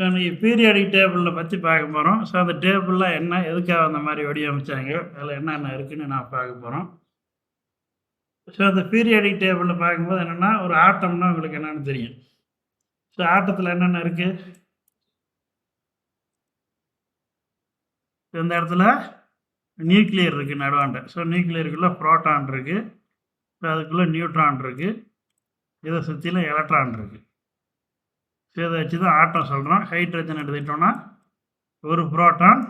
So இன்னைக்கு periodic டேபிள பத்தி பார்க்க போறோம். ஸோ அந்த டேபிள்லாம் என்ன? எதுக்காக அந்த மாரி வடிவமைச்சாங்க? அதில என்னென்ன இருக்குன்னு நான் பார்க்க போறோம். ஸோ அந்த பீரியாடிக் டேபிள்ல பார்க்கும்போது என்னன்னா, ஒரு ஆட்டம்னா உங்களுக்கு என்னன்னு தெரியும். ஸோ ஆட்டத்தில என்னென்ன இருக்கு? இந்த இடத்துல நியூக்ளியர் இருக்கு நடுவாண்ட. ஸோ நியூக்ளியருக்குள்ள புரோட்டான் இருக்கு. அதுக்குள்ள நியூட்ரான் இருக்கு. இத சுத்திலும் எலக்ட்ரான் இருக்கு. ஸோ இத வச்சு தான் ஆட்டம் சொல்றோம். ஹைட்ரஜன் எடுத்துக்கிட்டோம்னா, ஒரு புரோட்டான்,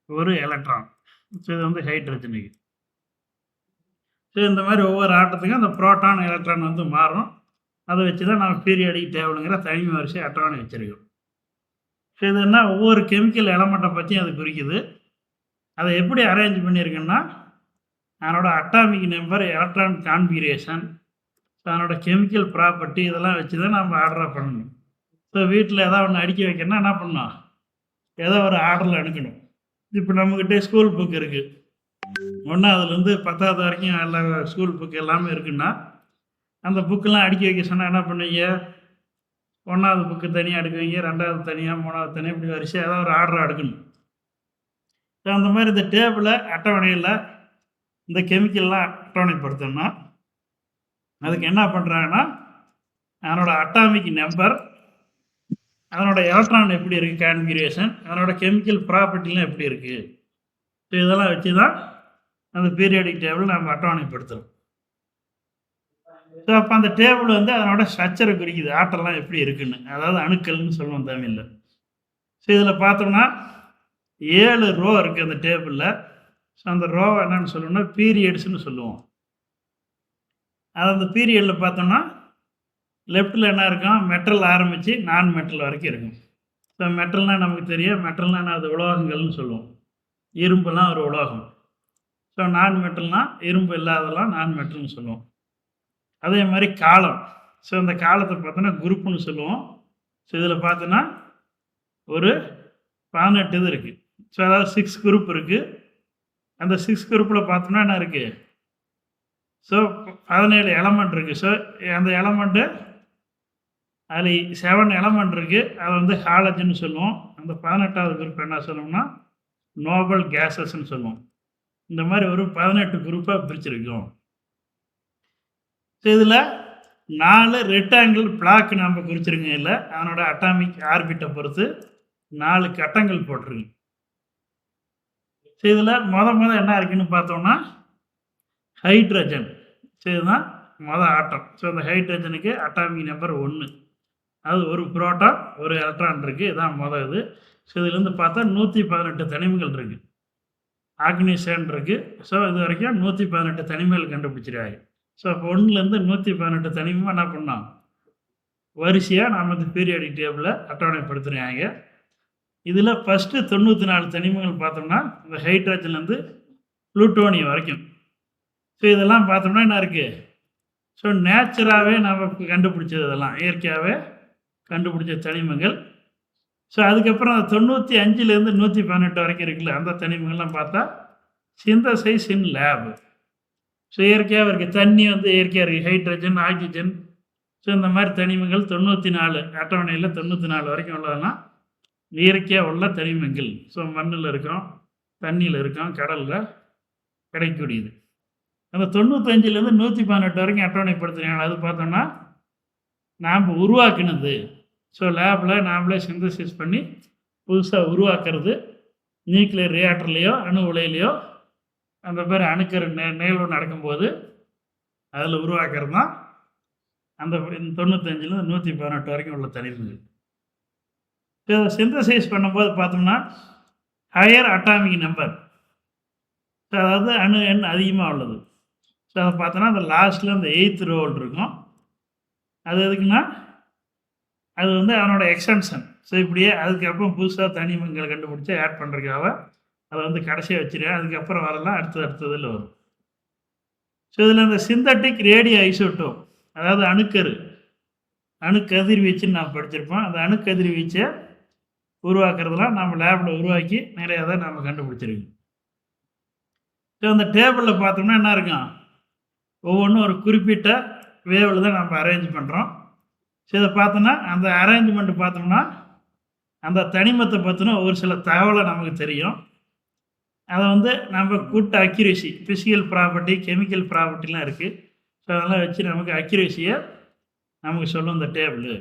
ஒரு எலக்ட்ரான். ஸோ இது வந்து ஹைட்ரஜனுக்கு. ஸோ இந்த மாதிரி ஒவ்வொரு ஆட்டத்துக்கும் அந்த புரோட்டான், எலக்ட்ரான் வந்து மாறும். அதை வச்சு தான் நம்ம பீரியாடிக் டேபிளுங்கிற தனிமை வரிசை அட்டவணை வச்சிருக்கோம். ஸோ இது என்ன ஒவ்வொரு கெமிக்கல் எலமெண்ட்டை பற்றியும் அது குறிக்குது. அதை எப்படி அரேஞ்ச் பண்ணியிருக்குன்னா, அதனோட அட்டாமிக் நம்பர், எலக்ட்ரான் கான்ஃபிகரேஷன், அதனோட கெமிக்கல் ப்ராப்பர்ட்டி இதெல்லாம் வச்சு தான் நம்ம ஆர்டராக பண்ணணும். ஸோ வீட்டில் ஏதாவது ஒன்று அடுக்கி வைக்கணும்னா என்ன பண்ணணும்? ஏதோ ஒரு ஆர்டரில் அடுக்கணும். இப்போ நம்மக்கிட்ட ஸ்கூல் புக் இருக்குது. 1வதுலேருந்து 10வது வரைக்கும் எல்லா ஸ்கூல் புக் எல்லாமே இருக்குன்னா, அந்த புக்கெல்லாம் அடுக்கி வைக்க சொன்னால் என்ன பண்ணுவீங்க? 1வது புக்கு தனியாக அடுக்குவீங்க, 2வது தனியாக, 3வது தனியாக, இப்படி வரிசையாக ஏதாவது ஒரு ஆர்டராக அடுக்கணும். ஸோ அந்த மாதிரி இந்த டேபிளை அட்டவணையில் இந்த கெமிக்கல்லாம் அட்டவணைப்படுத்தணும்னா, அதுக்கு என்ன பண்ணுறாங்கன்னா, அதனோட அட்டாமிக் நம்பர், அதனோட எலக்ட்ரான் எப்படி இருக்குது கான்ஃபிகரேஷன், அதனோட கெமிக்கல் ப்ராப்பர்ட்டிலாம் எப்படி இருக்குது, ஸோ இதெல்லாம் வச்சு தான் அந்த பீரியாடிக் டேபிள் நம்ம அட்டவணைப்படுத்துகிறோம். ஸோ அப்போ அந்த டேபிள் வந்து அதனோட ஸ்ட்ரக்சரை குறிக்குது, ஆட்டெல்லாம் எப்படி இருக்குன்னு, அதாவது அணுக்கள்னு சொல்லுவோம் தமிழில். ஸோ இதில் பார்த்தோம்னா 7 ரோ இருக்குது அந்த டேபிளில். ஸோ அந்த ரோவை என்னன்னு சொல்லணும்னா பீரியட்ஸ்னு சொல்லுவோம். அது அந்த பீரியடில் பார்த்தோம்னா லெஃப்ட்டில் என்ன இருக்கும்? மெட்டல் ஆரம்பித்து நான் மெட்டல் வரைக்கும் இருக்கும். ஸோ மெட்டல்னால் நமக்கு தெரியும். மெட்டல்னால் அது உலோகங்கள்னு சொல்லுவோம். இரும்புலாம் ஒரு உலோகம். ஸோ நான் மெட்டல்னால் இரும்பு இல்லாதெல்லாம் நான் மெட்டல்னு சொல்லுவோம். அதே மாதிரி காலம். ஸோ இந்த காலத்தை பார்த்தோன்னா குரூப்புன்னு சொல்லுவோம். ஸோ இதில் பார்த்தோன்னா ஒரு 18 இது இருக்குது. ஸோ அதாவது 6 குரூப் இருக்குது. அந்த 6 குரூப்பில் பார்த்தோம்னா என்ன இருக்குது? ஸோ 17 எலமெண்ட் இருக்குது. ஸோ அந்த எலமெண்ட்டு அதில் 7 எலமெண்ட் இருக்குது. அதை வந்து ஹாலஜன்னு சொல்லுவோம். அந்த 18வது குரூப் என்ன சொல்லுவோம்னா நோபல் கேஸஸ்ன்னு சொல்லுவோம். இந்த மாதிரி ஒரு 18 குரூப்பாக பிரிச்சிருக்கோம். ஸோ இதில் 4 ரெக்டாங்கிள் பிளாக் நாம் குறிச்சிருங்க. இல்லை அதனோட அட்டாமிக் ஆர்பிட்டை பொறுத்து 4 கட்டங்கள் போட்டிருக்கு. ஸோ இதில் மொதல் என்ன இருக்குன்னு பார்த்தோம்னா ஹைட்ரஜன். ஸோ இதுதான் ஆட்டம். ஸோ அந்த ஹைட்ரஜனுக்கு அட்டாமிக் நம்பர் 1. அது ஒரு புரோட்டான், ஒரு எலக்ட்ரான் இருக்குது. இதுதான் இது. ஸோ இதுலேருந்து பார்த்தா 118 தனிமங்கள் இருக்குது. ஆக்னிசன் இருக்குது. ஸோ இது வரைக்கும் 118 தனிமங்கள் கண்டுபிடிச்சிருக்காங்க. ஸோ அப்போ 1லேருந்து 118 தனிமமாக என்ன பண்ணோம்? வரிசையாக நாம் இந்த பீரியாடிக் டேபிளை அட்டவணைப்படுத்துகிறாங்க. இதில் ஃபஸ்ட்டு 94 தனிமங்கள் பார்த்தோம்னா இந்த ஹைட்ரஜன்லேருந்து புளூட்டோனியம் வரைக்கும். ஸோ இதெல்லாம் பார்த்தோம்னா என்ன இருக்குது? ஸோ நேச்சராகவே நம்ம கண்டுபிடிச்சது, இதெல்லாம் இயற்கையாகவே கண்டுபிடிச்ச தனிமங்கள். ஸோ அதுக்கப்புறம் அந்த 95லேருந்து 118 வரைக்கும் இருக்குல்ல, அந்த தனிமங்கள்லாம் பார்த்தா சிந்தசைஸ் இன் லேப். ஸோ இயற்கையாக இருக்குது. தண்ணி வந்து இயற்கையாக இருக்குது. ஹைட்ரஜன், ஆக்சிஜன், ஸோ இந்த மாதிரி தனிமங்கள் 94 அட்டவணையில் 94 வரைக்கும் உள்ளதெல்லாம் இயற்கையாக உள்ள தனிமங்கள். ஸோ மண்ணில் இருக்கும், தண்ணியில் இருக்கும், கடலில் கிடைக்கக்கூடியது. அந்த 95லேருந்து 118 வரைக்கும் அட்டவணைப்படுத்துகிறாங்க. அது பார்த்தோம்னா நாம் உருவாக்கினது. ஸோ லேபில் நாம்ளே சிந்தசிஸ் பண்ணி புதுசாக உருவாக்குறது. நியூக்ளியர் ரியாக்டர்லேயோ அணு உலையிலையோ அந்த மாதிரி அணுக்கரு நிகழ்வு நடக்கும்போது அதில் உருவாக்குறது தான் அந்த 95லேருந்து 118 வரைக்கும் உள்ள தனிமங்கள். ஸோ சிந்தசைஸ் பண்ணும்போது பார்த்தோம்னா ஹையர் அட்டாமிக் நம்பர், ஸோ அதாவது அணு எண் அதிகமாக உள்ளது. ஸோ அதை பார்த்தோன்னா அந்த லாஸ்ட்டில் அந்த 8th ரோல் இருக்கும். அது எதுக்குன்னா அது வந்து அதனோட எக்ஸ்டென்ஷன். ஸோ இப்படியே அதுக்கப்புறம் புதுசாக தனிமங்களை கண்டுபிடிச்சி ஆட் பண்ணுறதுக்காக அதை வந்து கடைசியாக வச்சுருக்கேன். அதுக்கப்புறம் வரலாம் அடுத்ததில் வரும். ஸோ இதில் இந்த சிந்தட்டிக் ரேடியோ ஐசோட்டோப், அதாவது அணுக்கதிர்வீச்சுன்னு நான் படிச்சிருப்போம். அந்த அணுக்கதிர்வீச்சை உருவாக்குறதுலாம் நம்ம லேபில் உருவாக்கி நிறையா தான் நம்ம கண்டுபிடிச்சிருக்கோம். ஸோ அந்த டேபிளில் பார்த்தோம்னா என்ன இருக்கும்? ஒவ்வொன்றும் ஒரு குறிப்பிட்ட வேவில் தான் நம்ம அரேஞ்ச் பண்ணுறோம். ஸோ இதை பார்த்தோன்னா அந்த அரேஞ்ச்மெண்ட் பார்த்தோம்னா அந்த தனிமத்தை பற்றின ஒரு சில தகவலை நமக்கு தெரியும். அதை வந்து நம்ம good accuracy, physical property, chemical ப்ராப்பர்ட்டிலாம் இருக்குது. ஸோ அதெல்லாம் வச்சு நமக்கு அக்யூரேசியை நமக்கு சொல்லும் இந்த டேபிள்.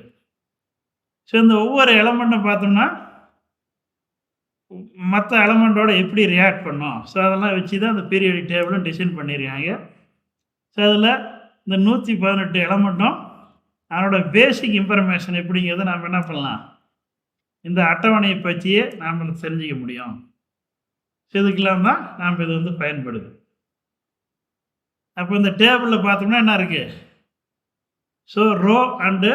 ஸோ இந்த ஒவ்வொரு எலமெண்ட்டும் பார்த்தோம்னா மற்ற எலமெண்ட்டோட எப்படி ரியாக்ட் பண்ணும். ஸோ அதெல்லாம் வச்சு தான் அந்த பீரியாடிக் டேபிளும் டிசைன் பண்ணியிருக்காங்க. ஸோ அதில் இந்த 118 எலமெண்ட்டும் அதனோட பேசிக் இன்ஃபர்மேஷன் எப்படிங்கிறத நாம் என்ன பண்ணலாம், இந்த அட்டவணையை பற்றியே நாம் தெரிஞ்சிக்க முடியும். ஸோ இதுக்கெல்லாம் தான் நாம் இது வந்து பயன்படுது. அப்போ இந்த டேபிளில் பார்த்தோம்னா என்ன இருக்குது, so row and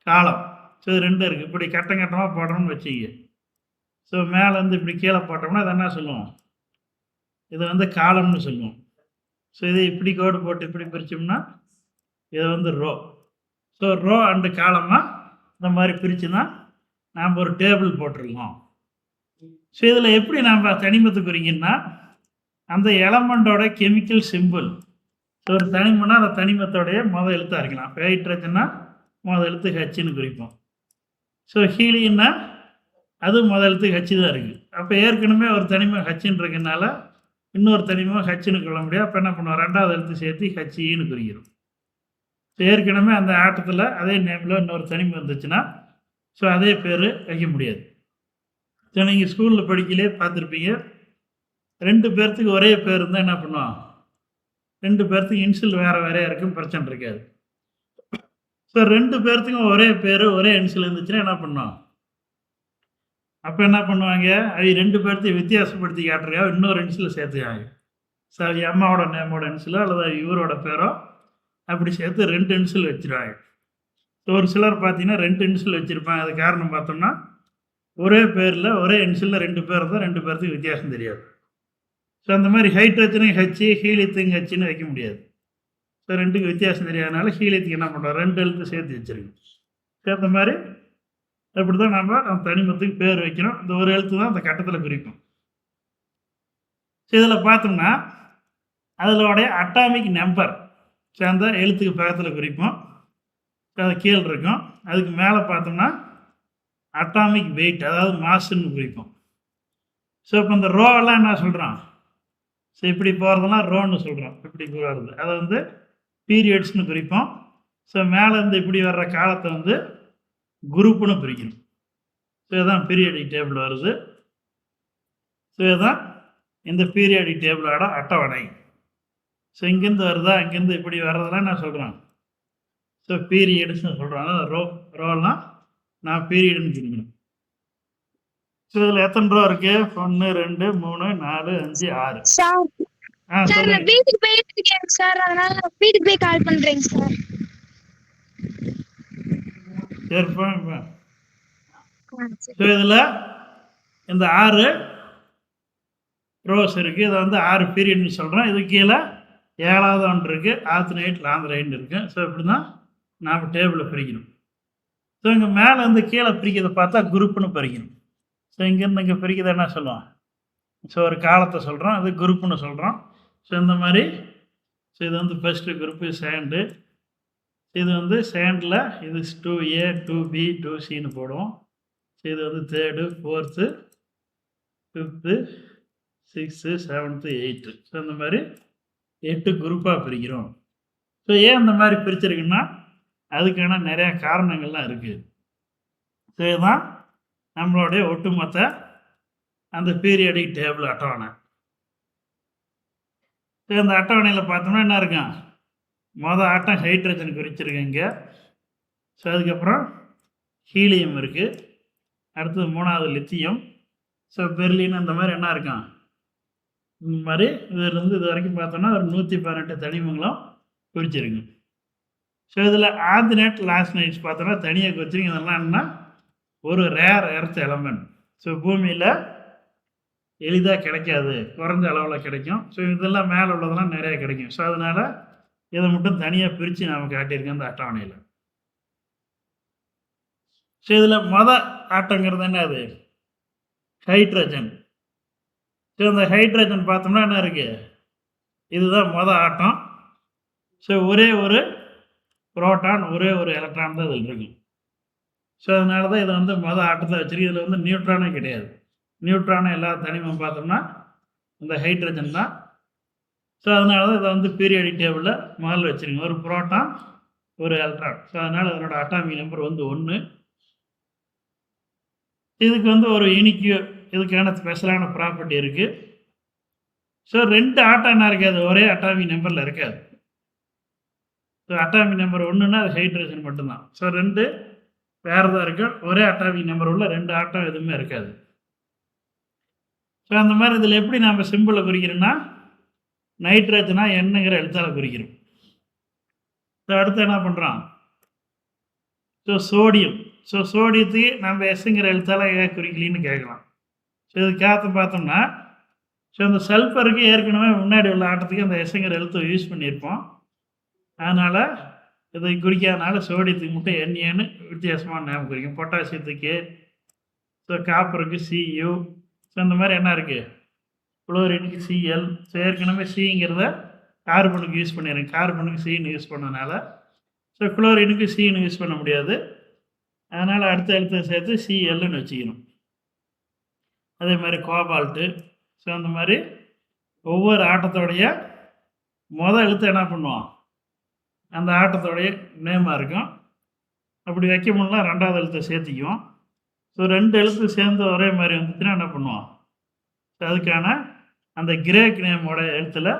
column, so இது 2 இருக்குது. இப்படி கட்டம் கட்டமாக போடுறோம்னு வச்சுக்க. ஸோ மேலேருந்து இப்படி கீழே போட்டோம்னா அதை என்ன சொல்லுவோம், இதை வந்து காலம்னு சொல்லுவோம். ஸோ இதை இப்படி கோடு போட்டு இப்படி பிரித்தோம்னா இதை வந்து ரோ. ஸோ ரோ அண்டு காலமாக இந்த மாதிரி பிரித்து தான் நாம் ஒரு டேபிள் போட்டிருக்கோம். ஸோ இதில் எப்படி நாம் தனிமத்தை குறிங்கன்னா அந்த எலமெண்ட்டோட கெமிக்கல் சிம்பிள். ஸோ ஒரு தனிமம்னா அந்த தனிமத்தோடைய முதல் எழுத்தாக இருக்கலாம். இப்போ ஹைட்ரஜன்னா முதல் எழுத்து ஹச்சுன்னு குறிப்போம். ஸோ ஹீலியன்னா அது முதல் எழுத்து ஹச்சு தான் இருக்குது. அப்போ ஏற்கனவே ஒரு தனிமம் ஹச்சுன்னு இருக்கனால இன்னொரு தனிமம் ஹச்சுன்னு கொள்ள முடியாது. அப்போ என்ன பண்ணுவோம், 2வது எழுத்து சேர்த்து ஹச்சின்னு குறிக்கிறோம். ஸோ ஏற்கனவே அந்த ஆட்டத்தில் அதே நேமில் இன்னொரு தனிமம் இருந்துச்சுன்னா ஸோ அதே பேர் வைக்க முடியாது. ஸோ நீங்கள் ஸ்கூலில் படிக்கலே பார்த்துருப்பீங்க, 2 பேர்த்துக்கு ஒரே பேர் இருந்தால் என்ன பண்ணுவோம், 2 பேர்த்துக்கு இன்சில் வேறு வேறையாக இருக்கும், பிரச்சனை இருக்காது. ஸோ 2 பேர்த்துக்கும் ஒரே பேர் ஒரே இன்சில் இருந்துச்சுன்னா என்ன பண்ணோம், அப்போ என்ன பண்ணுவாங்க, அது 2 பேர்த்தையும் வித்தியாசப்படுத்தி காட்டுறதுக்காக இன்னொரு இன்சில் சேர்த்துக்காங்க. ஸோ அம்மாவோட நேமோட இன்சிலோ அல்லது இவரோட பேரோ அப்படி சேர்த்து 2 இன்சில் வச்சுருவாங்க. ஸோ ஒரு சிலர் பார்த்தீங்கன்னா 2 இன்சில் வச்சுருப்பாங்க. அது காரணம் பார்த்தோம்னா ஒரே பேரில் ஒரே இன்சிலில் 2 பேர் இருந்தால் 2 பேர்த்துக்கு வித்தியாசம் தெரியாது. ஸோ அந்த மாதிரி ஹைட்ரஜனையும் ஹச்சு, ஹீலியத்தையும் ஹச்சுன்னு வைக்க முடியாது. ஸோ 2க்கு வித்தியாசம் தெரியாதனால ஹீலியத்துக்கு என்ன பண்ணுறோம், 2 எழுத்து சேர்த்து வச்சுருக்கோம். சேர்த்த மாதிரி அப்படி தான் நம்ம அந்த தனிமத்துக்கு பேர் வைக்கணும். இந்த ஒரு எழுத்து தான் அந்த கட்டத்தில் குறிக்கும். ஸோ இதில் பார்த்தோம்னா அதோடைய அட்டாமிக் நம்பர் அந்த எழுத்துக்கு பக்கத்தில் குறிப்போம். அது கீழே இருக்கும். அதுக்கு மேலே பார்த்தோம்னா அட்டாமிக் வெயிட், அதாவது மாசுன்னு குறிப்போம். ஸோ இப்போ இந்த ரோவெல்லாம் என்ன சொல்கிறோம், ஸோ இப்படி போகிறதெல்லாம் ரோன்னு சொல்கிறோம். இப்படி போகிறது அதை வந்து பீரியட்ஸ்னு குறிப்போம். ஸோ மேலேருந்து இப்படி வர்ற காலத்தை வந்து குரூப்புன்னு பிரிக்கணும். ஸோ இதுதான் பீரியாடிக் டேபிள் வருது. ஸோ இதுதான் இந்த பீரியாடிக் டேபிளோட அட்டவணை. ஸோ இங்கேருந்து வருதா, இங்கேருந்து இப்படி வர்றதெல்லாம் நான் சொல்கிறேன், ஸோ பீரியட்ஸ்னு சொல்கிறோம். அதாவது ரோலாம் நான் பீரியடுன்னு பிரிக்கணும். ஸோ இதில் எத்தனை ரோ இருக்கு, 1 2 3 4 5 6. வீட்டுக்கு போயிருக்கேன் சார், அதனால வீட்டுக்கு போய் கால் பண்றேங்க சார். சரிப்பா. ஸோ இதில் இந்த 6 ரோஸ் இருக்குது. இதை வந்து 6 பீரியட்னு சொல்கிறோம். இது கீழே 7வது ஒன்று இருக்குது, ஆல்டர்னேட் லாந்தரைன் இருக்குது. ஸோ இப்படி தான் நாம் டேபிளை பிரிக்கணும். ஸோ இங்கே மேலே வந்து கீழே பிரிக்கிறத பார்த்தா குரூப்புன்னு பிரிக்கணும். ஸோ இங்கேருந்து இங்கே பிரிக்கிறத என்ன சொல்லுவோம், ஸோ ஒரு காலத்தை சொல்கிறோம், அது குரூப்புன்னு சொல்கிறோம். ஸோ இந்த மாதிரி ஸோ இது வந்து ஃபஸ்ட்டு குரூப்பு சேண்டு. இது வந்து சேண்டில் இது 2A 2B 2Cன்னு போடுவோம். ஸோ இது வந்து 3rd 4th 5th 6th 7th 8th. So இந்த மாதிரி 8 குரூப்பாக பிரிக்கிறோம். ஸோ ஏன் இந்த மாதிரி பிரிச்சிருக்குன்னா அதுக்கான நிறையா காரணங்கள்லாம் இருக்குது. ஸோ இதுதான் நம்மளுடைய ஒட்டுமொத்த அந்த பீரியாடிக் டேபிள் அட்டவணை. ஸோ இந்த அட்டவணையில் பார்த்தோம்னா என்ன இருக்கும், மொதல் ஆட்டம் ஹைட்ரஜன் குறிச்சிருக்கீங்க. ஸோ அதுக்கப்புறம் ஹீலியம் இருக்குது. அடுத்தது 3வது லித்தியம். ஸோ பெர்லின் அந்த மாதிரி என்ன இருக்கான், இந்த மாதிரி இதிலேருந்து இது வரைக்கும் பார்த்தோம்னா ஒரு 118 தனிமங்களும் குறிச்சிருக்கு. ஸோ இதில் ஆல்டர்னேட் லாஸ்னைட்ஸ் பார்த்தோன்னா தனியாக குறிச்சிருக்கு. இதெல்லாம் என்னன்னா ஒரு ரேர் எர்த் எலமெண்ட். ஸோ பூமியில் எளிதாக கிடைக்காது, குறைஞ்ச அளவில் கிடைக்கும். ஸோ இதெல்லாம் மேலே உள்ளதெல்லாம் நிறையா கிடைக்கும். ஸோ அதனால் இதை மட்டும் தனியாக பிரித்து நாம் காட்டியிருக்கோம் இந்த அட்டவணையில். ஸோ இதில் ஆட்டங்கிறது என்ன, அது ஹைட்ரஜன். ஸோ இந்த ஹைட்ரஜன் பார்த்தோம்னா என்ன இருக்குது, இதுதான் ஆட்டம். ஸோ ஒரே ஒரு புரோட்டான் ஒரே ஒரு எலக்ட்ரான் தான் இதில் இருக்கும். ஸோ அதனால தான் இதை வந்து மொதல் ஆட்டத்தை வச்சிருக்கு. இதில் வந்து நியூட்ரானே கிடையாது. நியூட்ரானை எல்லா தனிமம் பார்த்தோம்னா இந்த ஹைட்ரஜன் தான். ஸோ அதனால தான் இதை வந்து பீரியாடிக் டேபிளில் முதல்ல வச்சுருங்க. ஒரு புரோட்டான் ஒரு எலக்ட்ரான். ஸோ அதனால் இதனோட அட்டாமிக் நம்பர் வந்து 1. இதுக்கு வந்து ஒரு யூனிக்யூ இதுக்கான ஸ்பெஷலான ப்ராப்பர்ட்டி இருக்குது. ஸோ 2 ஆட்டானா இருக்காது, ஒரே அட்டாமிக் நம்பரில் இருக்காது. ஸோ அட்டாமிக் நம்பர் 1ன்னா அது ஹைட்ரஜன் மட்டும்தான். ஸோ 2 வேறு தான் இருக்கும். ஒரே அட்டாமிக் நம்பர் உள்ள 2 ஆட்டம் எதுவுமே இருக்காது. ஸோ அந்த மாதிரி இதில் எப்படி நம்ம சிம்பிளை குறிக்கிறோன்னா நைட்ரஜனா என்னங்கிற எழுத்தால் குறிக்கிறோம். ஸோ அடுத்து என்ன பண்ணுறோம்? So sodium. ஸோ சோடியத்துக்கு நம்ம எஸ்ங்கிற எழுத்தால் ஏன் குறிக்கலின்னு கேட்கலாம். ஸோ இதுக்காக பார்த்தோம்னா ஸோ இந்த சல்ஃபருக்கு ஏற்கனவே முன்னாடி உள்ள ஆட்டத்துக்கு அந்த எஸ்ங்கிற எழுத்தை யூஸ் பண்ணியிருப்போம். அதனால் இதை குறிக்காதனால சோடியத்துக்கு மட்டும் என்ஏன்னு வித்தியாசமான நேம் குறிக்கும். பொட்டாசியத்துக்கு ஸோ காப்பருக்கு சியு. ஸோ இந்த மாதிரி என்ன இருக்குது? குளோரினுக்கு சிஎல். ஸோ ஏற்கனவே சிங்கிறத கார்பனுக்கு யூஸ் பண்ணிடுறேன். கார்பனுக்கு சின்னு யூஸ் பண்ணதுனால ஸோ குளோரினுக்கு சின்னு யூஸ் பண்ண முடியாது. அதனால் அடுத்த எழுத்தை சேர்த்து சிஎல்னு வச்சுக்கணும். அதே மாதிரி கோபால்ட்டு. ஸோ அந்த மாதிரி ஒவ்வொரு ஆட்டத்தோடைய மொதல் எழுத்து என்ன பண்ணுவோம்? அந்த ஆட்டத்தோடைய நேமாக இருக்கும். அப்படி வைக்க முடியல 2வது எழுத்தை சேர்த்திக்குவோம். ஸோ 2 எழுத்து சேர்ந்து ஒரே மாதிரி வந்துச்சுன்னா என்ன பண்ணுவோம்? ஸோ அதுக்கான அந்த கிரேக் நேமோட எழுத்தில்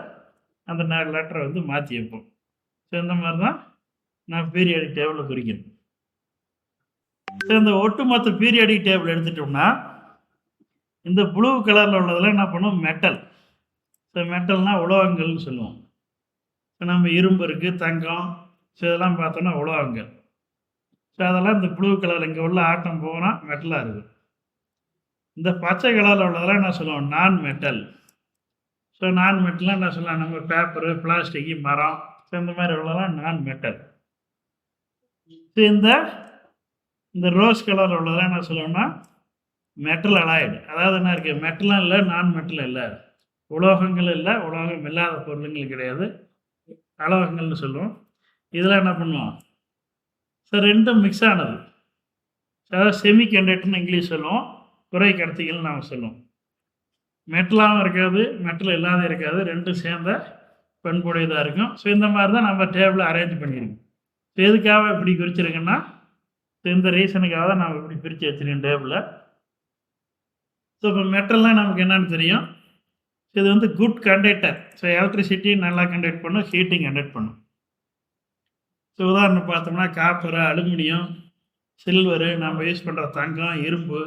அந்த லெட்டரை வந்து மாற்றி வைப்போம். ஸோ இந்த மாதிரி தான் நான் பீரியாடிக் டேபிளில் குறிக்கணும். ஸோ இந்த ஒட்டுமொத்த பீரியாடிக் டேபிள் எடுத்துட்டோம்னா இந்த ப்ளூ கலரில் உள்ளதெல்லாம் என்ன பண்ணுவோம்? மெட்டல். ஸோ மெட்டல்னால் உலோகங்கள்னு சொல்லுவோம். ஸோ நம்ம இரும்பு இருக்குது, தங்கம், ஸோ இதெல்லாம் பார்த்தோன்னா உலோகங்கள். ஸோ அதெல்லாம் இந்த ப்ளூ கலரில் இங்கே உள்ள ஆட்டம் போனால் மெட்டலாக இருக்குது. இந்த பச்சை கலரில் உள்ளதெல்லாம் என்ன சொல்லுவோம்? நான் மெட்டல். ஸோ நான் மெட்டல்லாம் என்ன சொல்லலாம்? நம்ம பேப்பரு, பிளாஸ்டிக்கு, மரம், ஸோ இந்த மாதிரி உள்ளதெல்லாம் நான் மெட்டல். ஸோ இந்த ரோஸ் கலரில் உள்ளதெல்லாம் என்ன சொல்லுவோம்னா மெட்டல் அலாய்டு. அதாவது என்ன இருக்குது? மெட்டலும் இல்லை, நான் மெட்டலும் இல்லை, உலோகங்கள் இல்லை, உலோகம் இல்லாத பொருளுங்கள் கிடையாது, அலோகங்கள்னு சொல்லுவோம். இதெல்லாம் என்ன பண்ணுவோம்? ஸோ 2ம் மிக்ஸ் ஆனது. அதாவது செமி கண்டக்டர்னு இங்கிலீஷ் சொல்லுவோம், குறை கடத்திகள்னு நாம் சொல்லுவோம். மெட்டலாகவும் இருக்காது, மெட்டல் இல்லாத இருக்காது, 2 சேர்ந்த பண்புடையதாக இருக்கும். ஸோ இந்த மாதிரி தான் நம்ம டேபிளை அரேஞ்ச் பண்ணியிருக்கோம். ஸோ எதுக்காக இப்படி குறிச்சிருக்கோன்னா இந்த ரீசனுக்காக தான் நம்ம இப்படி பிரித்து வச்சுருக்கோம் டேபிளை. ஸோ இப்போ மெட்டல்லாம் நமக்கு என்னென்னு தெரியும். இது வந்து குட் கண்டக்டர். ஸோ எலக்ட்ரிசிட்டி நல்லா கண்டக்ட் பண்ணும், ஹீட்டிங் கண்டக்ட் பண்ணும். ஸோ உதாரணம் பார்த்தோம்னா காப்பரு, அலுமினியம், சில்வரு, நம்ம யூஸ் பண்ணுற தங்கம், இரும்பு,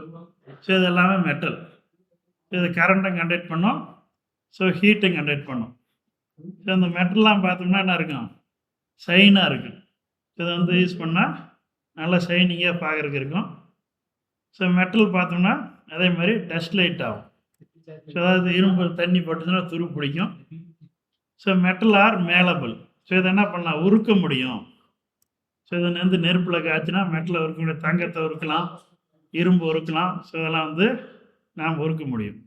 ஸோ இது எல்லாமே மெட்டல். இது கரண்ட்டும் கண்டக்ட் பண்ணும், ஸோ ஹீட்டும் கண்டக்ட் பண்ணும். ஸோ இந்த மெட்டல்லாம் பார்த்தோம்னா என்ன இருக்கும்? ஷைனாக இருக்கும். இதை வந்து யூஸ் பண்ணால் நல்லா ஷைனிங்காக பார்க்குறதுக்கு இருக்கும். ஸோ மெட்டல் பார்த்தோம்னா அதே மாதிரி டஸ்ட் லைட் ஆகும். ஸோ அதாவது இரும்பு தண்ணி போட்டுச்சுன்னா துரு பிடிக்கும். So metal are malleable. So இதை என்ன பண்ணலாம்? உருக்க முடியும். ஸோ இதை வந்து நெருப்பில் காய்ச்சினா மெட்டலை உருக்க முடியும். தங்கத்தை உருக்கலாம், இரும்பு உருக்கலாம். ஸோ இதெல்லாம் வந்து நாம் உருக்க முடியும்.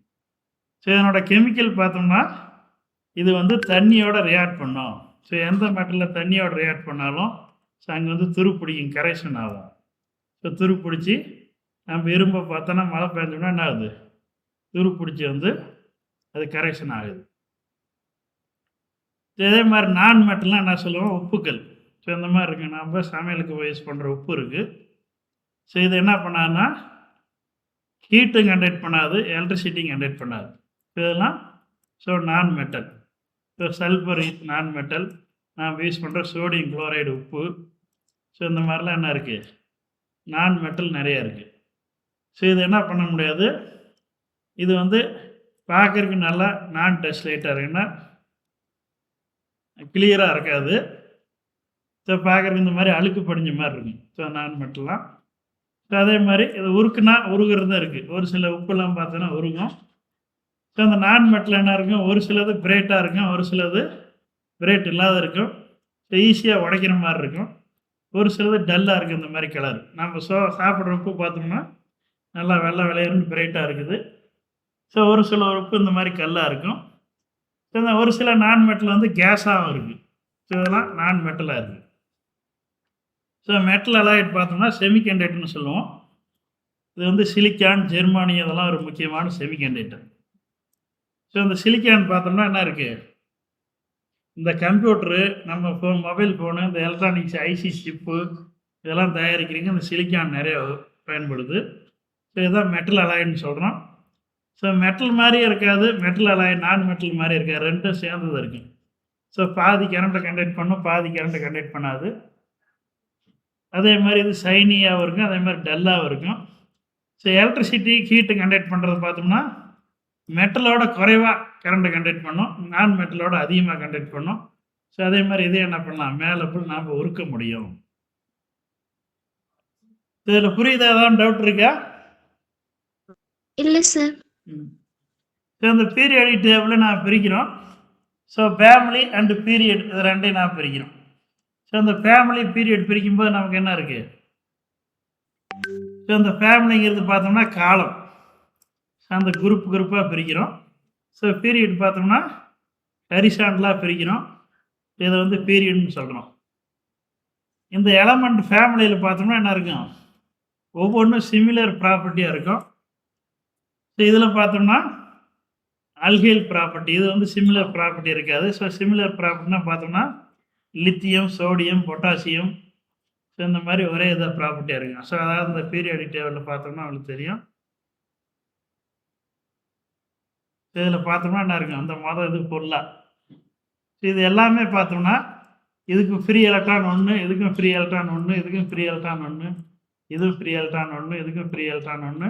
ஸோ இதனோட கெமிக்கல் பார்த்தோம்னா இது வந்து தண்ணியோட ரியாக்ட் பண்ணும். ஸோ எந்த மெட்டலில் தண்ணியோட ரியாக்ட் பண்ணாலும் ஸோ அங்கே வந்து துரு பிடிக்கும், கரெக்ஷன் ஆகும். ஸோ துரு பிடிச்சி நம்ம இரும்பை பார்த்தோன்னா மழை பெஞ்சோம்னா என்ன ஆகுது? துரு பிடிச்சி வந்து அது கரெக்ஷன் ஆகுது. இதே மாதிரி நான் மெட்டல்லாம் என்ன சொல்லுவோம்? உப்புக்கள். ஸோ இந்த மாதிரி இருக்குது. நம்ம சமையலுக்கு யூஸ் பண்ணுற உப்பு இருக்குது. ஸோ இது என்ன பண்ணாதுன்னா ஹீட்டும் கண்டக்ட் பண்ணாது, எலக்ட்ரிசிட்டியும் கண்டக்ட் பண்ணாது. இதெல்லாம் ஸோ நான் மெட்டல். ஸோ சல்ஃபர் நான் மெட்டல். நாம் யூஸ் பண்ணுற சோடியம் குளோரைடு உப்பு. ஸோ இந்த மாதிரிலாம் என்ன இருக்குது? நான் மெட்டல் நிறையா இருக்குது. ஸோ இது என்ன பண்ண முடியாது? இது வந்து பார்க்குறதுக்கு நல்லா நான் டஸ்ட் லைட்டாக இருக்குன்னா கிளியராக இருக்காது. ஸோ பார்க்குறதுக்கு இந்த மாதிரி அழுக்கு படிஞ்ச மாதிரி இருக்கும். ஸோ நான் மெட்டல்லாம். ஸோ அதே மாதிரி இது உருக்குனா உருகிறது தான் இருக்குது. ஒரு சில உப்புலாம் பார்த்தோன்னா உருகும். ஸோ அந்த நான் மெட்டல் என்ன இருக்கும்? ஒரு சிலது பிரேட்டாக இருக்கும், ஒரு சிலது பிரேட் இல்லாத இருக்கும். ஸோ ஈஸியாக உடைக்கிற மாதிரி இருக்கும். ஒரு சிலது டல்லாக இருக்குது. இந்த மாதிரி கலர் நம்ம சாப்பிட்ற உப்பு பார்த்தோம்னா நல்லா வெள்ளை விளையாடுன்னு பிரைட்டாக இருக்குது. ஸோ ஒரு சில உப்பு இந்த மாதிரி கல்லாக இருக்கும். ஸோ இந்த ஒரு சில நான் மெட்டல் வந்து கேஸாகவும் இருக்குது. ஸோ இதெல்லாம் நான் மெட்டலாக இருக்குது. ஸோ மெட்டல் அலாய்ட் பார்த்தோம்னா செமிகண்டக்டர்னு சொல்லுவோம். இது வந்து சிலிக்கான், ஜெர்மானியம் இதெல்லாம் ஒரு முக்கியமான செமிகண்டக்டர். ஸோ இந்த சிலிக்கான் பார்த்தோம்னா என்ன இருக்குது, இந்த கம்ப்யூட்டரு, நம்ம ஃபோன், மொபைல் ஃபோனு, இந்த எலக்ட்ரானிக்ஸ் ஐசி சிப்பு இதெல்லாம் தயாரிக்கிறதுக்கு இந்த சிலிக்கான் நிறைய பயன்படுது. ஸோ இதுதான் மெட்டல் அலாய்டுன்னு சொல்கிறோம். ஸோ மெட்டல் மாதிரியே இருக்காது, மெட்டல் அலாய்டு நான் மெட்டல் மாதிரி இருக்காது, ரெண்டும் சேர்ந்தது இருக்குது. ஸோ பாதி கரண்ட்டை கண்டக்ட் பண்ணும், பாதி கரண்ட்டை கண்டக்ட் பண்ணாது. அதே மாதிரி இது ஷைனியாகவும் இருக்கும், அதே மாதிரி டல்லாகவும் இருக்கும். ஸோ எலக்ட்ரிசிட்டி ஹீட்டை கண்டக்ட் பண்ணுறது பார்த்தோம்னா மெட்டலோட குறைவாக கரண்ட்டை கண்டக்ட் பண்ணும், நான் மெட்டலோட அதிகமாக கண்டக்ட் பண்ணும். ஸோ அதே மாதிரி இதே என்ன பண்ணலாம், மேலே போய் நாம் உருக்க முடியும். இதில் புரியுதா? ஏதாவது டவுட் இருக்கா? இல்ல சார். ஸோ இந்த பீரியாடிக் டேபிளை நான் பிரிக்கிறோம். ஸோ ஃபேமிலி அண்டு பீரியட் இது ரெண்டையும் நான் பிரிக்கிறோம். ஸோ இந்த ஃபேமிலி பீரியட் பிரிக்கும்போது நமக்கு என்ன இருக்குது, ஸோ இந்த ஃபேமிலிங்கிறது பார்த்தோம்னா காலம், ஸோ அந்த குரூப்பாக பிரிக்கிறோம். ஸோ பீரியட் பார்த்தோம்னா ஹரிசாண்டலாக பிரிக்கிறோம். இதை வந்து பீரியட்னு சொல்கிறோம். இந்த எலமெண்ட் ஃபேமிலியில் பார்த்தோம்னா என்ன இருக்கும், ஒவ்வொன்றும் சிமிலர் ப்ராப்பர்ட்டியாக இருக்கும். ஸோ இதில் பார்த்தோம்னா அல்கைல் ப்ராப்பர்ட்டி, இது வந்து சிமிலர் ப்ராப்பர்ட்டி இருக்காது. ஸோ சிமிலர் ப்ராப்பர்ட்டினா பார்த்தோம்னா லித்தியம், சோடியம், பொட்டாசியம், ஸோ இந்த மாதிரி ஒரே இதாக ப்ராப்பர்ட்டியாக இருக்கும். ஸோ அதாவது இந்த பீரியாடிக் டேபிளில் பார்த்தோம்னா அவங்களுக்கு தெரியும். இதில் பார்த்தோம்னா என்ன இருக்கும், அந்த மொதல் இது பொருளாக இது எல்லாமே பார்த்தோம்னா இதுக்கு ஃப்ரீ எலக்ட்ரான் 1, இதுக்கும் ஃப்ரீ எலக்ட்ரான் 1, இதுக்கும் ஃப்ரீ எலக்ட்ரான் 1, இதுவும் ஃப்ரீ எலக்ட்ரான் 1, இதுக்கும் ஃப்ரீ எலக்ட்ரான் 1,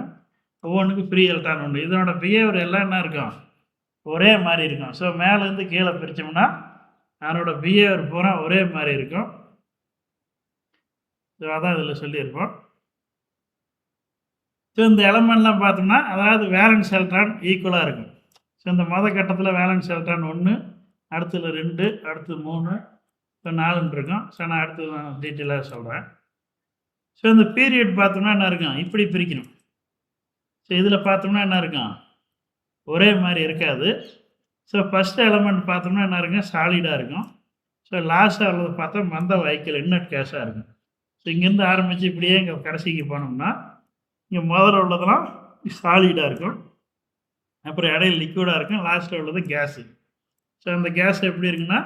ஒவ்வொன்றுக்கும் ஃப்ரீ எலக்ட்ரான் 1. இதனோட பிஹேவியர் எல்லாம் என்ன இருக்கும், ஒரே மாதிரி இருக்கும். ஸோ மேலேருந்து கீழே பிரித்தோம்னா அதனோட பிஹேவியர் பூரா ஒரே மாதிரி இருக்கும். ஸோ அதான் இதில் சொல்லியிருப்போம். ஸோ இந்த எலமெண்ட்லாம் பார்த்தோம்னா அதாவது வேலன்ஸ் எலக்ட்ரான் ஈக்குவலாக இருக்கும். ஸோ இந்த கட்டத்தில் வேலன்ஸ் எலக்ட்ரான் 1, அடுத்தது 2, அடுத்து 3, இப்போ 4 இருக்கும். ஸோ நான் அடுத்து நான் டீட்டெயிலாக சொல்கிறேன். ஸோ இந்த பீரியட் பார்த்தோம்னா என்ன இருக்கும், இப்படி பிரிக்கணும். ஸோ இதில் பார்த்தோம்னா என்ன இருக்கும், ஒரே மாதிரி இருக்காது. ஸோ ஃபஸ்ட்டு எலமெண்ட் பார்த்தோம்னா என்ன இருக்கும், சாலிடாக இருக்கும். ஸோ லாஸ்ட்டாக உள்ளது பார்த்தா மந்த வைக்கல் இன்னட் கேஸாக இருக்கும். ஸோ இங்கேருந்து ஆரம்பித்து இப்படியே இங்கே கடைசிக்கு போனோம்னா இங்கே முதல்ல உள்ளதெல்லாம் சாலிடாக இருக்கும், அப்புறம் இடையில லிக்விடாக இருக்கும், லாஸ்ட்டில் உள்ளது கேஸு. ஸோ அந்த கேஸ் எப்படி இருக்குன்னா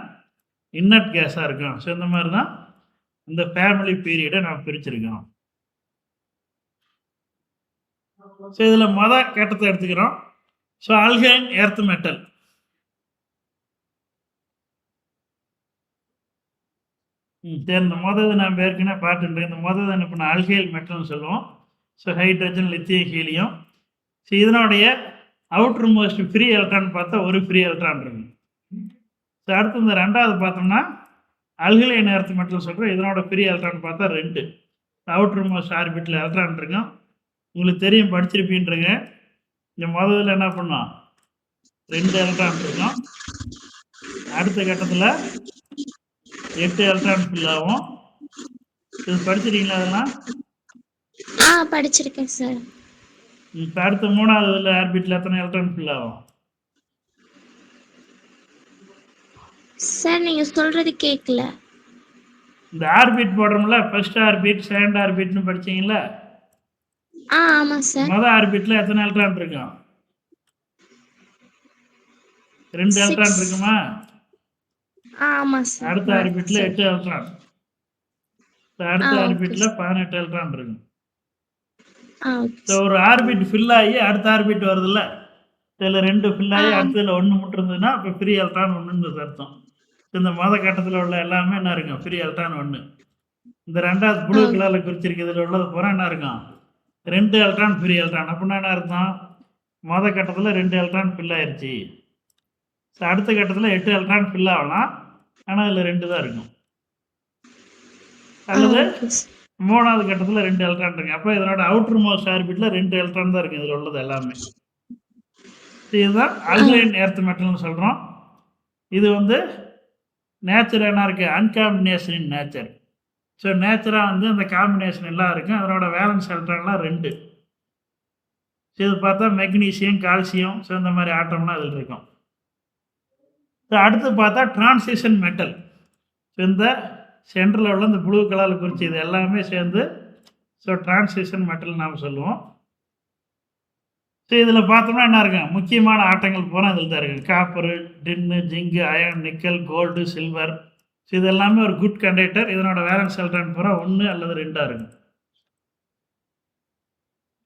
இன்னட் கேஸாக இருக்கும். ஸோ இந்த மாதிரி தான் இந்த ஃபேமிலி பீரியடை நான் பிரிச்சிருக்கோம். ஸோ இதில் கட்டத்தை எடுத்துக்கிறோம். ஸோ அல்கைன் எர்த் மெட்டல், சரி இந்த இது நான் ஏற்கனவே பார்த்துட்டேன். இந்த என்ன பண்ண அல்கைல் மெட்டல்னு சொல்லுவோம். So hydrogen, lithium, helium. So இதனுடைய அவுட்ரு மோஸ்ட் ஃப்ரீ எலக்ட்ரான் பார்த்தா ஒரு ஃப்ரீ எலக்ட்ரான் இருக்கும். ஸோ அடுத்து இந்த ரெண்டாவது பார்த்தோம்னா அல்கைன் எர்த் மெட்டல் சொல்கிறோம். இதனோட ஃப்ரீ எலக்ட்ரான் பார்த்தா 2 அவுட்ரு மோஸ்ட் ஆர்பிட்டில் எலக்ட்ரான் இருக்கும். உங்களுக்கு தெரியும், படிச்சிருப்பீன்றங்க. இந்த முதல்ல என்ன பண்ணோம், 2 எலக்ட்ரான் இருக்கும். அடுத்த கட்டத்தில் 8 எலக்ட்ரான் ஃபில் ஆகும். இது படிச்சிருக்கீங்களா அதெல்லாம்? படிச்சிருக்கேன் சார். இப்போ அடுத்த 3வது ஆர்பிட்டில் எத்தனை எலக்ட்ரான் ஃபில் ஆகும் சார்? நீங்க சொல்றது கேட்கல. இந்த ஆர்பிட் போடுறோம்ல, ஃபர்ஸ்ட் ஆர்பிட், செகண்ட் ஆர்பிட்னு படிச்சீங்களா? ஆமா சார். முதல் ஆர்பிட்ல எத்தனை எலக்ட்ரான் இருக்கும்? 2 எலக்ட்ரான் இருக்குமா? ஆமா சார். அடுத்த ஆர்பிட்ல 8 எலக்ட்ரான், அடுத்த ஆர்பிட்ல 18 எலக்ட்ரான் இருக்கும். ஒரு ஆர்பிட் ஃபில் ஆகி அடுத்த ஆர்பிட் வருதுல்ல, இதில் 2 ஃபில் ஆகி அடுத்ததில் 1 மட்டும் இருந்ததுன்னா இப்போ ஃப்ரீ எலக்ட்ரான் 1ன்றது அர்த்தம். இந்த கட்டத்தில் உள்ள எல்லாமே என்ன இருக்கும், ஃப்ரீ எலக்ட்ரான் 1. இந்த ரெண்டாவது ப்ளூ கலரில் குறிச்சிருக்கிறதுல உள்ளது பூரா என்ன இருக்கும், 2 எலக்ட்ரான் ஃப்ரீ எலக்ட்ரான். அப்படின்னா என்ன அர்த்தம், கட்டத்தில் 2 எலக்ட்ரான் ஃபில் ஆயிடுச்சு. ஸோ அடுத்த கட்டத்தில் 8 எலக்ட்ரான் ஃபில் ஆகலாம், ஆனால் அதில் 2 தான் இருக்கும். அல்லது 3வது கட்டத்தில் 2 எலக்ட்ரான் இருக்கு. அப்போ இதனோட அவுட்ரு மோஸ்ட் ஆர்பிட்டில் 2 எலக்ட்ரான் தான் இருக்குது இதில் உள்ளது எல்லாமே. இதுதான் அல்கைன் எர்த் மெட்டல்னு சொல்கிறோம். இது வந்து நேச்சர் என்ன இருக்குது, அன்காம்பினேஷன் இன் நேச்சர். ஸோ நேச்சராக வந்து அந்த காம்பினேஷன் எல்லாம் இருக்கும். அதனோட வேலன்ஸ் எலக்ட்ரான்லாம் 2. இது பார்த்தா மெக்னீசியம், கால்சியம், ஸோ இந்த மாதிரி ஆட்டம்லாம் அதில் இருக்கும். ஸோ அடுத்து பார்த்தா டிரான்சிஷன் மெட்டல். ஸோ இந்த சென்டரில் உள்ள இந்த ப்ளூ கலரில் குறிச்சி இது எல்லாமே சேர்ந்து ஸோ டிரான்சிஷன் மெட்டல் நாம் சொல்லுவோம். ஸோ இதில் பார்த்தோம்னா என்ன இருக்கும், முக்கியமான ஆட்டங்கள் பூரா இதில் தான் இருக்குது. Copper, tin, zinc, iron, nickel, gold, silver. So இது எல்லாமே ஒரு குட் கண்டக்டர். இதனோட வேலன்ஸ் எலக்ட்ரான் பூரா 1 அல்லது 2 இருக்கும்.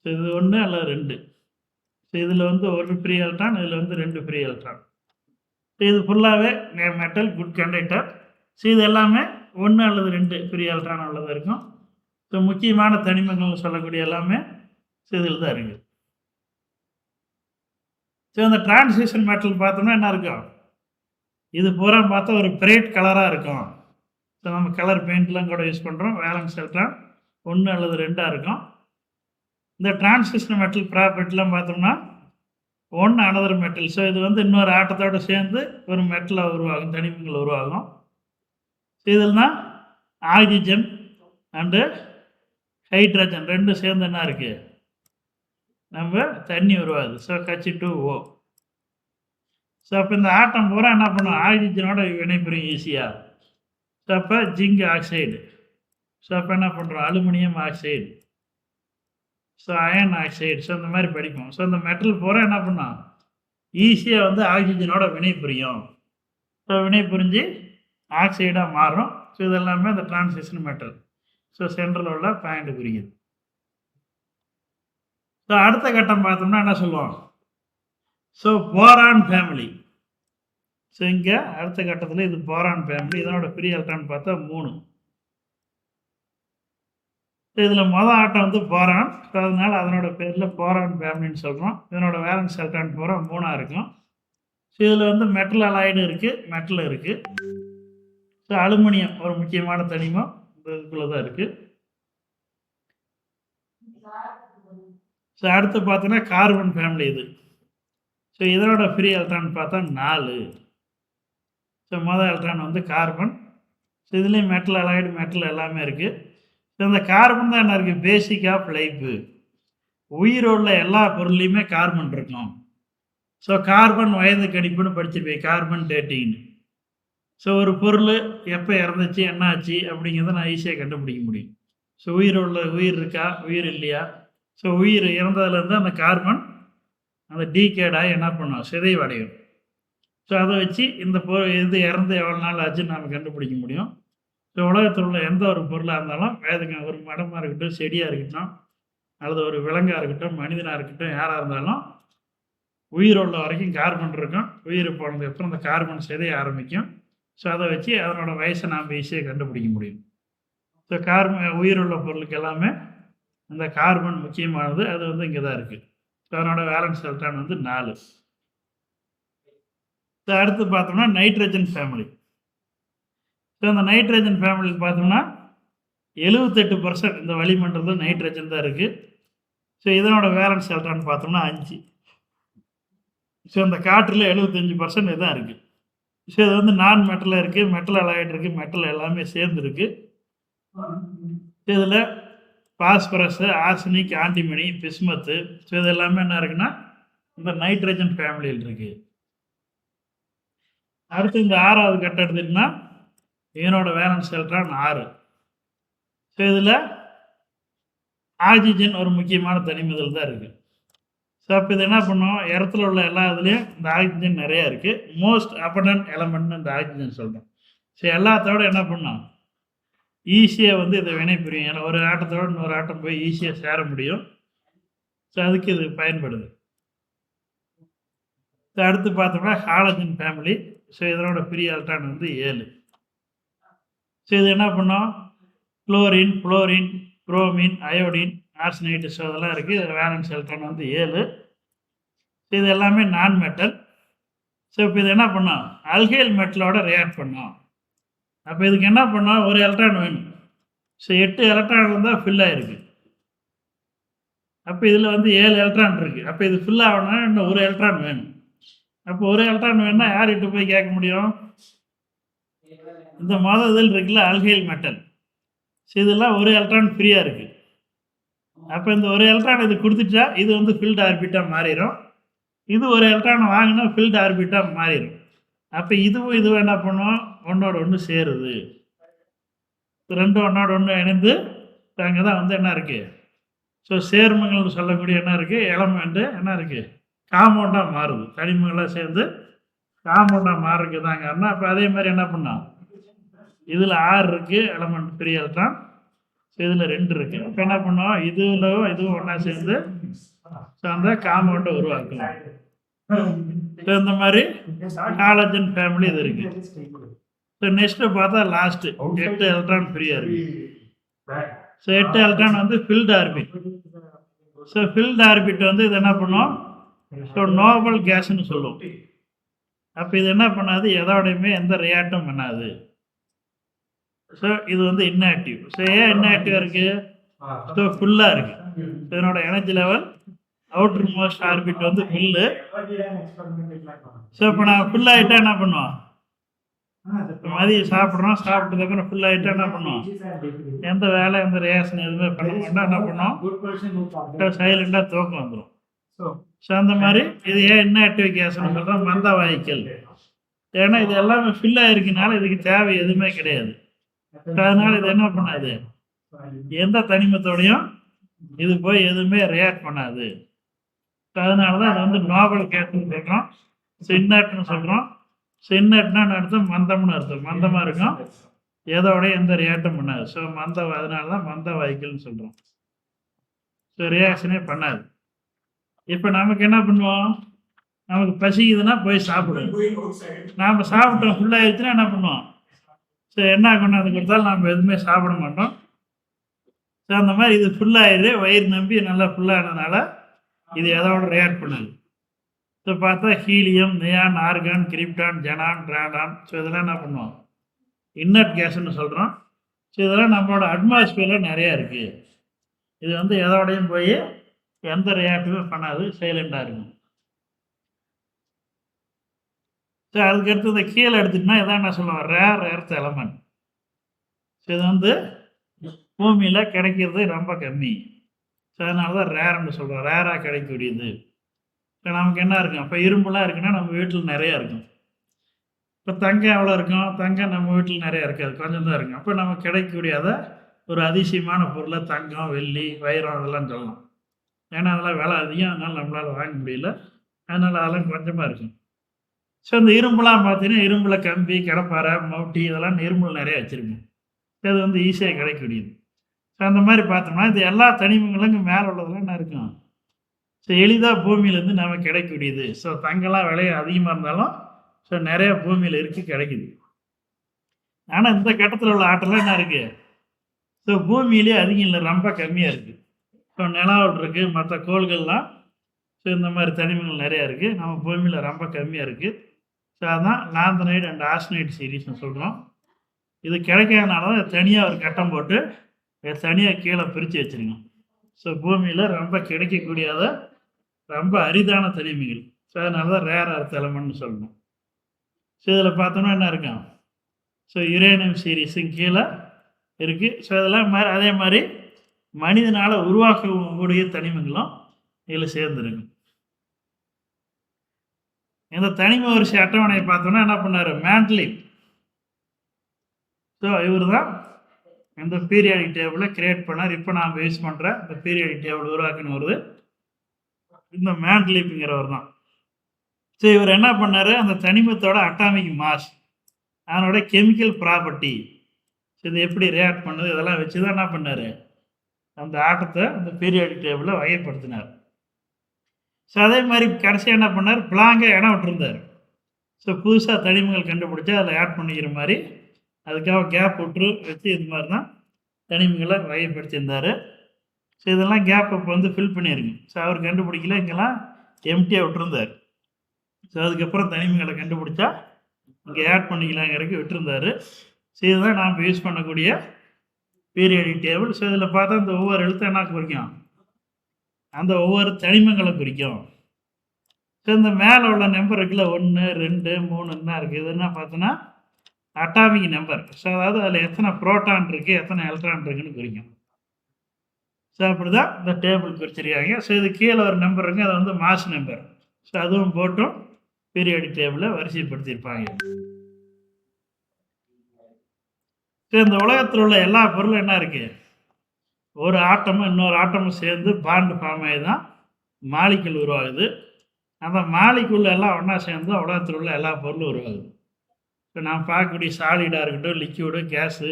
ஸோ இது 1 அல்லது 2. ஸோ இதில் வந்து ஒரு ஃப்ரீ எலக்ட்ரான், இதில் வந்து 2 ஃப்ரீ எலக்ட்ரான். ஸோ இது ஃபுல்லாகவே மெட்டல் குட் கண்டக்டர். ஸோ இது எல்லாமே 1 அல்லது 2 ஃப்ரீ எலக்ட்ரான் உள்ளதாக இருக்கும். ஸோ முக்கியமான தனிமங்கள்னு சொல்லக்கூடிய எல்லாமே ஸோ இதில் தான் இருக்குது. ஸோ இந்த டிரான்சிஷன் மெட்டல் பார்த்தோம்னா என்ன இருக்கும், இது பூரா பார்த்தா ஒரு பிரைட் கலராக இருக்கும். ஸோ நம்ம கலர் பெயிண்ட்லாம் கூட யூஸ் பண்ணுறோம். வேலன்ஸ் எலக்ட்ரான் 1 அல்லது 2 இருக்கும். இந்த டிரான்சிஷன் மெட்டல் ப்ராப்பர்ட்டிலாம் பார்த்தோம்னா 1 அனதர் மெட்டல். ஸோ இது வந்து இன்னொரு ஆட்டத்தோடு சேர்ந்து ஒரு மெட்டலாக உருவாகும், தனிமங்கள் உருவாகும். ஸோ இதில் தான் ஆக்சிஜன் அண்டு ஹைட்ரஜன் 2 சேர்ந்து என்ன இருக்குது, நம்ம தண்ணி உருவாகுது. So H2O. ஸோ அப்போ இந்த ஆட்டம் பூரா என்ன பண்ணும், ஆக்சிஜனோட வினைபுரியும் ஈஸியாக. ஸோ அப்போ ஜிங்க் ஆக்சைடு. ஸோ அப்போ என்ன பண்ணுறோம், aluminium oxide. So iron oxide. So இந்த மாதிரி படிப்போம். ஸோ இந்த மெட்டல் பூரா என்ன பண்ணோம், ஈஸியாக வந்து ஆக்சிஜனோட வினைபுரியும். ஸோ வினைபுரிஞ்சு ஆக்சைடாக மாறும். ஸோ இதெல்லாமே இந்த டிரான்சிஷன் மெட்டல். ஸோ சென்ட்ரல் உள்ள பாயிண்ட் குறிக்குது. ஸோ அடுத்த கட்டம் பார்த்தோம்னா என்ன சொல்லுவோம், ஸோ போரான் ஃபேமிலி. ஸோ இங்கே அடுத்த கட்டத்தில் இது போரான் ஃபேமிலி. இதனோட ஃப்ரீ எலக்ட்ரான் பார்த்தா 3. இதில் மொதல் ஆட்டம் வந்து போரான். ஸோ அதனால் அதனோட பேரில் போரான் ஃபேமிலின்னு சொல்கிறோம். இதனோட வேலன்ஸ் எலக்ட்ரான் பூரா 3 இருக்கும். ஸோ இதில் வந்து மெட்டல் அலாய்டு இருக்குது, மெட்டல் இருக்குது. ஸோ அலுமினியம் ஒரு முக்கியமான தனிமம் இந்த இதுக்குள்ளே தான் இருக்குது. ஸோ அடுத்து பார்த்தோன்னா கார்பன் ஃபேமிலி இது. ஸோ இதனோட ஃப்ரீ எலக்ட்ரான் பார்த்தா 4. ஸோ மொதல் எலக்ட்ரான் வந்து கார்பன். ஸோ இதுலேயும் மெட்டல் அலாய்டு மெட்டல் எல்லாமே இருக்குது. ஸோ இந்த கார்பன் தான் என்ன இருக்குது, பேசிக் ஆஃப் லைஃபு. உயிரோட எல்லா பொருள்லையுமே கார்பன் இருக்கும். ஸோ கார்பன் வயது கணிப்புன்னு படிச்சிருப்பேன், கார்பன் டேட்டிங்னு. ஸோ ஒரு பொருள் எப்போ இறந்துச்சு என்ன ஆச்சு அப்படிங்கிறத நான் ஈஸியாக கண்டுபிடிக்க முடியும். ஸோ உயிர் இருக்கா உயிர் இல்லையா. ஸோ உயிர் இறந்ததுலேருந்து அந்த கார்பன் அந்த டீகேடாக என்ன பண்ணும், சிதைவடையும். ஸோ அதை வச்சு இந்த இது இறந்து எவ்வளோ நாள் ஆச்சுன்னு நம்ம கண்டுபிடிக்க முடியும். ஸோ உலகத்தில் உள்ள எந்த ஒரு பொருளாக இருந்தாலும் வேதுங்க, ஒரு மரமாக இருக்கட்டும், செடியாக இருக்கட்டும், அல்லது ஒரு விலங்காக இருக்கட்டும், மனிதனாக இருக்கட்டும், யாராக இருந்தாலும் உயிர் உள்ள வரைக்கும் கார்பன் இருக்கும். உயிர் போனதுக்கு அப்புறம் அந்த கார்பன் சிதைய ஆரம்பிக்கும். ஸோ அதை வச்சு அதனோட வயசை நாம் ஈஸியாக கண்டுபிடிக்க முடியும். ஸோ உயிர் உள்ள பொருளுக்கு எல்லாமே அந்த கார்பன் முக்கியமானது. அது வந்து இங்கே தான் இருக்குது. ஸோ அதனோட வேலன்ஸ் எலக்ட்ரான் வந்து 4. ஸோ அடுத்து பார்த்தோம்னா நைட்ரஜன் ஃபேமிலி. ஸோ இந்த நைட்ரஜன் ஃபேமிலி பார்த்தோம்னா 78% இந்த வளிமண்டலத்தில் நைட்ரஜன் தான் இருக்குது. ஸோ இதனோட வேலன்ஸ் எலக்ட்ரான் பார்த்தோம்னா 5. ஸோ இந்த காற்றில் 75% இதுதான் இருக்குது. ஸோ இது வந்து நான் மெட்டலாக இருக்குது, மெட்டல் அலாய்டு இருக்குது, மெட்டல் எல்லாமே சேர்ந்துருக்கு. இதில் பாஸ்பரஸு, ஆர்சனிக், ஆன்டிமனி, பிஸ்மத்து. ஸோ இது எல்லாமே என்ன இருக்குன்னா இந்த நைட்ரஜன் ஃபேமிலியில் இருக்குது. அடுத்து இந்த 6வது கட்டம் எடுத்துக்கிட்டோம்னா இதனோட வேலன்ஸ் எலக்ட்ரான் 6. ஸோ இதில் ஆக்சிஜன் ஒரு முக்கியமான தனிமத்தில் தான் இருக்குது. ஸோ அப்போ இது என்ன பண்ணும், இடத்துல உள்ள எல்லா இதுலேயும் இந்த ஆக்சிஜன் நிறையா இருக்குது. மோஸ்ட் அபண்டன்ட் எலமெண்ட்னு இந்த ஆக்சிஜன் சொல்கிறோம். ஸோ எல்லாத்தோட என்ன பண்ணோம், ஈஸியாக வந்து இதை வினைபுரியும். ஏன்னா ஒரு ஆட்டத்தோடு இன்னொரு ஆட்டம் போய் ஈஸியாக சேர முடியும். ஸோ அதுக்கு இது பயன்படுது. ஸோ அடுத்து பார்த்தோம்னா ஹாலஜன் ஃபேமிலி. ஸோ இதனோட ஃப்ரீ எலக்ட்ரான் வந்து 7. ஸோ இது என்ன பண்ணோம், chlorine, fluorine, bromine, iodine, arsenide. So அதெல்லாம் இருக்குது. இதில் வேலன்ஸ் எலக்ட்ரான் வந்து 7. ஸோ இது எல்லாமே நான் மெட்டல். ஸோ இப்போ இது என்ன பண்ணோம், அல்கைல் மெட்டலோட ரியாக்ட் பண்ணோம். அப்போ இதுக்கு என்ன பண்ணோம், ஒரு எலக்ட்ரான் வேணும். ஸோ 8 எலக்ட்ரான் இருந்தால் ஃபில் ஆகிருக்கு. அப்போ இதில் வந்து 7 எலக்ட்ரான் இருக்குது. அப்போ இது ஃபில் ஆகணும்னா இன்னும் ஒரு எலக்ட்ரான் வேணும். அப்போ ஒரு எலக்ட்ரான் வேணும்னா யார்கிட்ட போய் கேட்க முடியும், இந்த மொதல் இதில் இருக்குல்ல அல்கைல் மெட்டல். ஸோ இதெல்லாம் ஒரு எலக்ட்ரான் ஃப்ரீயாக இருக்குது. அப்போ இந்த ஒரு எலக்ட்ரான் இது கொடுத்துட்டா இது வந்து ஃபில்டு ஆர்பிட்டாக மாறிடும். இது ஒரு எலக்ட்ரான் வாங்கினா ஃபில்டு ஆர்பிட்டாக மாறிடும். அப்போ இதுவும் என்ன பண்ணுவோம், ஒன்றோட ஒன்று சேருது. ரெண்டும் ஒன்றோட ஒன்று இணைந்து அங்கே தான் வந்து என்ன இருக்குது. ஸோ சேர்மங்கள்னு சொல்லக்கூடிய என்ன இருக்குது, எலமெண்ட்டு என்ன இருக்குது, காம்பவுண்டாக மாறுது. தனிமங்களாக சேர்ந்து காம்பவுண்டாக மாறுறதுக்கு தான் காரணம். அப்போ அதே மாதிரி என்ன பண்ணோம், இதில் 6 இருக்குது எலமெண்ட் பெரிய எலக்ட்ரான். ஸோ இதில் 2 இருக்குது. அப்போ என்ன பண்ணுவோம், இதுவும் ஒன்றா சேர்ந்து ஸோ அந்த காம்பவுண்டை உருவாக்கலாம். ஸோ இந்த மாதிரி ஹாலஜன் ஃபேமிலி இது இருக்குது. ஸோ நெக்ஸ்ட்டு பார்த்தா லாஸ்ட்டு 8 எலக்ட்ரான் ஃப்ரீயாக இருக்குது. ஸோ 8 எலக்ட்ரான் வந்து filled orbit. So filled orbit வந்து இது என்ன பண்ணும், ஸோ நோபல் கேஸ்ன்னு சொல்லுவோம். அப்போ இது என்ன பண்ணாது, எதோடையுமே எந்த ரியாக்டும் பண்ணாது. ஸோ இது வந்து இன்ஆக்டிவ். ஸோ ஏன் இன்ஆக்டிவாக இருக்குது, ஸோ ஃபுல்லாக இருக்குது. இதனோட energy level outer most orbit வந்து ஃபுல்லு. ஸோ இப்போ நான் ஃபுல்லாகிட்டா என்ன பண்ணுவோம், மதியம் சாப்பிட்றோம், சாப்பிட்டதுக்கப்புறம் ஃபுல்லாகிட்டா என்ன பண்ணுவோம், எந்த வேலை எந்த ரியாக்ஷன் எதுவுமே பண்ண மாட்டோம். என்ன பண்ணுவோம், சைலண்டாக தூக்கம் வந்துடும். ஸோ அந்த மாதிரி இது ஏன் இன்ஆக்டிவ் கேஸ்ன்னு சொல்கிறோம், மந்த வாய்க்கல். ஏன்னா இது எல்லாமே ஃபில்லாக இருக்கனால இதுக்கு தேவை எதுவுமே கிடையாது. அதனால இது என்ன பண்ணாது, எந்த தனிமத்தோடையும் இது போய் எதுவுமே ரியாக்ட் பண்ணாது. அதனால தான் அது வந்து நோபல் கேஸ்ன்னு சொல்கிறோம், இன்ஆக்ட்னு சொல்கிறோம். இன்ஆக்ட்னா அர்த்தம் மந்தம்னு அர்த்தம், மந்தமாக இருக்கும், எதோடய எந்த ரியாக்டும் பண்ணாது. ஸோ அதனால தான் மந்த வாய்க்கல்னு சொல்கிறோம். ஸோ ரியாக்ஷனே பண்ணாது. இப்போ நமக்கு என்ன பண்ணுவோம், நமக்கு பசிக்குதுன்னா போய் சாப்பிடுவோம். நாம் சாப்பிட்டோம் ஃபுல்லாகிடுச்சுன்னா என்ன பண்ணுவோம், ஸோ என்ன கொண்டாந்து கொடுத்தாலும் நம்ம எதுவுமே சாப்பிட மாட்டோம். ஸோ அந்த மாதிரி இது ஃபுல்லாகிடுது, வயிறு நம்பி நல்லா ஃபுல்லானதுனால இது எதோட ரியாக்ட் பண்ணாது. ஸோ பார்த்தா helium, neon, argon, krypton, xenon, Radon. So இதெல்லாம் என்ன பண்ணுவோம், இன்னட் கேஸ்ன்னு சொல்கிறோம். ஸோ இதெல்லாம் நம்மளோட அட்மாஸ்பியரில் நிறையா இருக்குது. இது வந்து எதோடையும் போய் எந்த ரியாக்டுமே பண்ணாது, சைலண்டாக இருக்கும். ஸோ அதுக்கடுத்து இந்த கீழே எடுத்துட்டுனா இதான் என்ன சொல்லுவோம், ரேர் எர்த் எலமெண்ட். ஸோ இது வந்து பூமியில் கிடைக்கிறது ரொம்ப கம்மி. ஸோ அதனால தான் ரேர்ன்னு சொல்கிறோம், ரேராக கிடைக்கக்கூடியது. இப்போ நமக்கு என்ன இருக்கும், இப்போ இரும்புலாம் இருக்குன்னா நம்ம வீட்டில் நிறையா இருக்கும். இப்போ தங்கம் எவ்வளோ இருக்கும், தங்கம் நம்ம வீட்டில் நிறையா இருக்காது, கொஞ்சம் தான் இருக்கும். அப்போ நமக்கு கிடைக்கக்கூடியதை ஒரு அதிசயமான பொருளை தங்கம், வெள்ளி, வைரம் அதெல்லாம் சொல்லலாம். ஏன்னா அதெல்லாம் விலை அதிகம், அதனால் நம்மளால் வாங்க முடியல, அதனால் அதெல்லாம் கொஞ்சமாக இருக்கும். ஸோ இந்த இரும்புலாம் பார்த்தீங்கன்னா இரும்பில் கம்பி, கடப்பாறை, மவுட்டி இதெல்லாம் இரும்பில் நிறையா வச்சுருக்கோம். அது வந்து ஈஸியாக கிடைக்கக்கூடியது. ஸோ அந்த மாதிரி பார்த்தோம்னா இது எல்லா தனிமங்களும் இங்கே மேலே உள்ளதெல்லாம் என்ன இருக்கும், ஸோ எளிதாக பூமியிலேருந்து நம்ம கிடைக்கக்கூடியது. ஸோ தங்கம்லாம் விலை அதிகமாக இருந்தாலும் ஸோ நிறையா பூமியில் இருக்குது, கிடைக்குது. ஆனால் இந்த கட்டத்தில் உள்ள ஆற்றலாம் என்ன இருக்குது, ஸோ பூமியிலே அதிகம் இல்லை, ரொம்ப கம்மியாக இருக்குது. ஸோ நிலாவில் இருக்குது, மற்ற கோள்கள்லாம் ஸோ இந்த மாதிரி தனிமங்கள் நிறையா இருக்குது, நம்ம பூமியில் ரொம்ப கம்மியாக இருக்குது. ஸோ அதுதான் லாந்தனைடு அண்ட் ஆஸ்னைடு சீரீஸ்னு சொல்கிறோம். இது கிடைக்காதனால தான் தனியாக ஒரு கட்டம் போட்டு தனியாக கீழே பிரித்து வச்சுருக்கோம். ஸோ பூமியில் ரொம்ப கிடைக்கக்கூடியத ரொம்ப அரிதான தனிமங்கள். ஸோ அதனால தான் ரேர் எர்த் எலமெண்ட்னு சொல்லணும். ஸோ இதில் பார்த்தோம்னா என்ன இருக்கும், ஸோ யுரேனியம் சீரீஸும் கீழே இருக்குது. ஸோ இதெல்லாம் அதே மாதிரி மனிதனால் உருவாக்கக்கூடிய தனிமங்களும் இதில் சேர்ந்துருக்கு. இந்த தனிம வரிசை அட்டவணையை பார்த்தோம்னா என்ன பண்ணார், மேண்ட்லிங். ஸோ இவர் தான் இந்த பீரியாடிக் டேபிளை கிரியேட் பண்ணார். இப்போ நாம் யூஸ் பண்ணுற இந்த பீரியாடிக் டேபிள் உருவாக்கின்னு வருது இந்த மேண்ட்லிப்புங்கிறவர் தான். ஸோ இவர் என்ன பண்ணார், அந்த தனிமத்தோட அட்டாமிக் மாஸ், அதனோட கெமிக்கல் ப்ராப்பர்ட்டி, ஸோ இது எப்படி ரியாக்ட் பண்ணுது, இதெல்லாம் வச்சு தான் என்ன பண்ணார், அந்த ஆட்டத்தை அந்த பீரியாடிக் டேபிளில் வகைப்படுத்தினார். ஸோ அதே மாதிரி கடைசியாக என்ன பண்ணார், பிளாங்காக இடம் விட்டுருந்தார். ஸோ புதுசாக தனிமங்கள் கண்டுபிடிச்சா அதில் ஆட் பண்ணிக்கிற மாதிரி அதுக்காக கேப் விட்டு வச்சு இது மாதிரி தான் தனிமங்களை வகைப்படுத்தியிருந்தார். ஸோ இதெல்லாம் கேப் இப்போ வந்து ஃபில் பண்ணியிருக்கு. ஸோ அவர் கண்டுபிடிக்கல, இங்கெல்லாம் எம்டியாக விட்டுருந்தார். ஸோ அதுக்கப்புறம் தனிமங்களை கண்டுபிடிச்சா இங்கே ஆட் பண்ணிக்கலாங்கிறதுக்கு விட்டுருந்தார். ஸோ இதுதான் நாம் யூஸ் பண்ணக்கூடிய பீரியாடிக் டேபிள். ஸோ இதில் பார்த்தா இந்த ஒவ்வொரு எழுத்து என்ன குறிக்கும், அந்த ஒவ்வொரு தனிமங்களை குறிக்கும். ஸோ இந்த மேலே உள்ள நம்பர் இருக்குல்ல, 1, 2, 3 தான் இருக்குது. இது என்ன பார்த்தோன்னா அட்டாமிக் நம்பர். ஸோ அதாவது அதில் எத்தனை புரோட்டான் இருக்குது, எத்தனை எலக்ட்ரான் இருக்குன்னு குறிக்கும். ஸோ அப்படி தான் இந்த டேபிள் குறிச்சிருக்காங்க. ஸோ இது கீழே ஒரு நம்பர் இருக்குது, அது வந்து மாஸ் நம்பர். ஸோ அதுவும் போட்டும் பீரியாடிக் டேபிளை வரிசைப்படுத்தியிருப்பாங்க. சரி, இந்த உலகத்தில் உள்ள எல்லா பொருளும் என்ன இருக்கு? ஒரு ஆட்டமும் இன்னொரு ஆட்டமும் சேர்ந்து பாண்ட் ஃபார்ம் ஆகி தான் மாலிக்யூல் உருவாகுது. அந்த மாலிக்யூல் எல்லாம் ஒன்றா சேர்ந்து தான் உலகத்தில் உள்ள எல்லா பொருளும் உருவாகுது. இப்போ நாம் பார்க்கக்கூடிய சாலிடாக இருக்கட்டும், லிக்யூடு, கேஸு,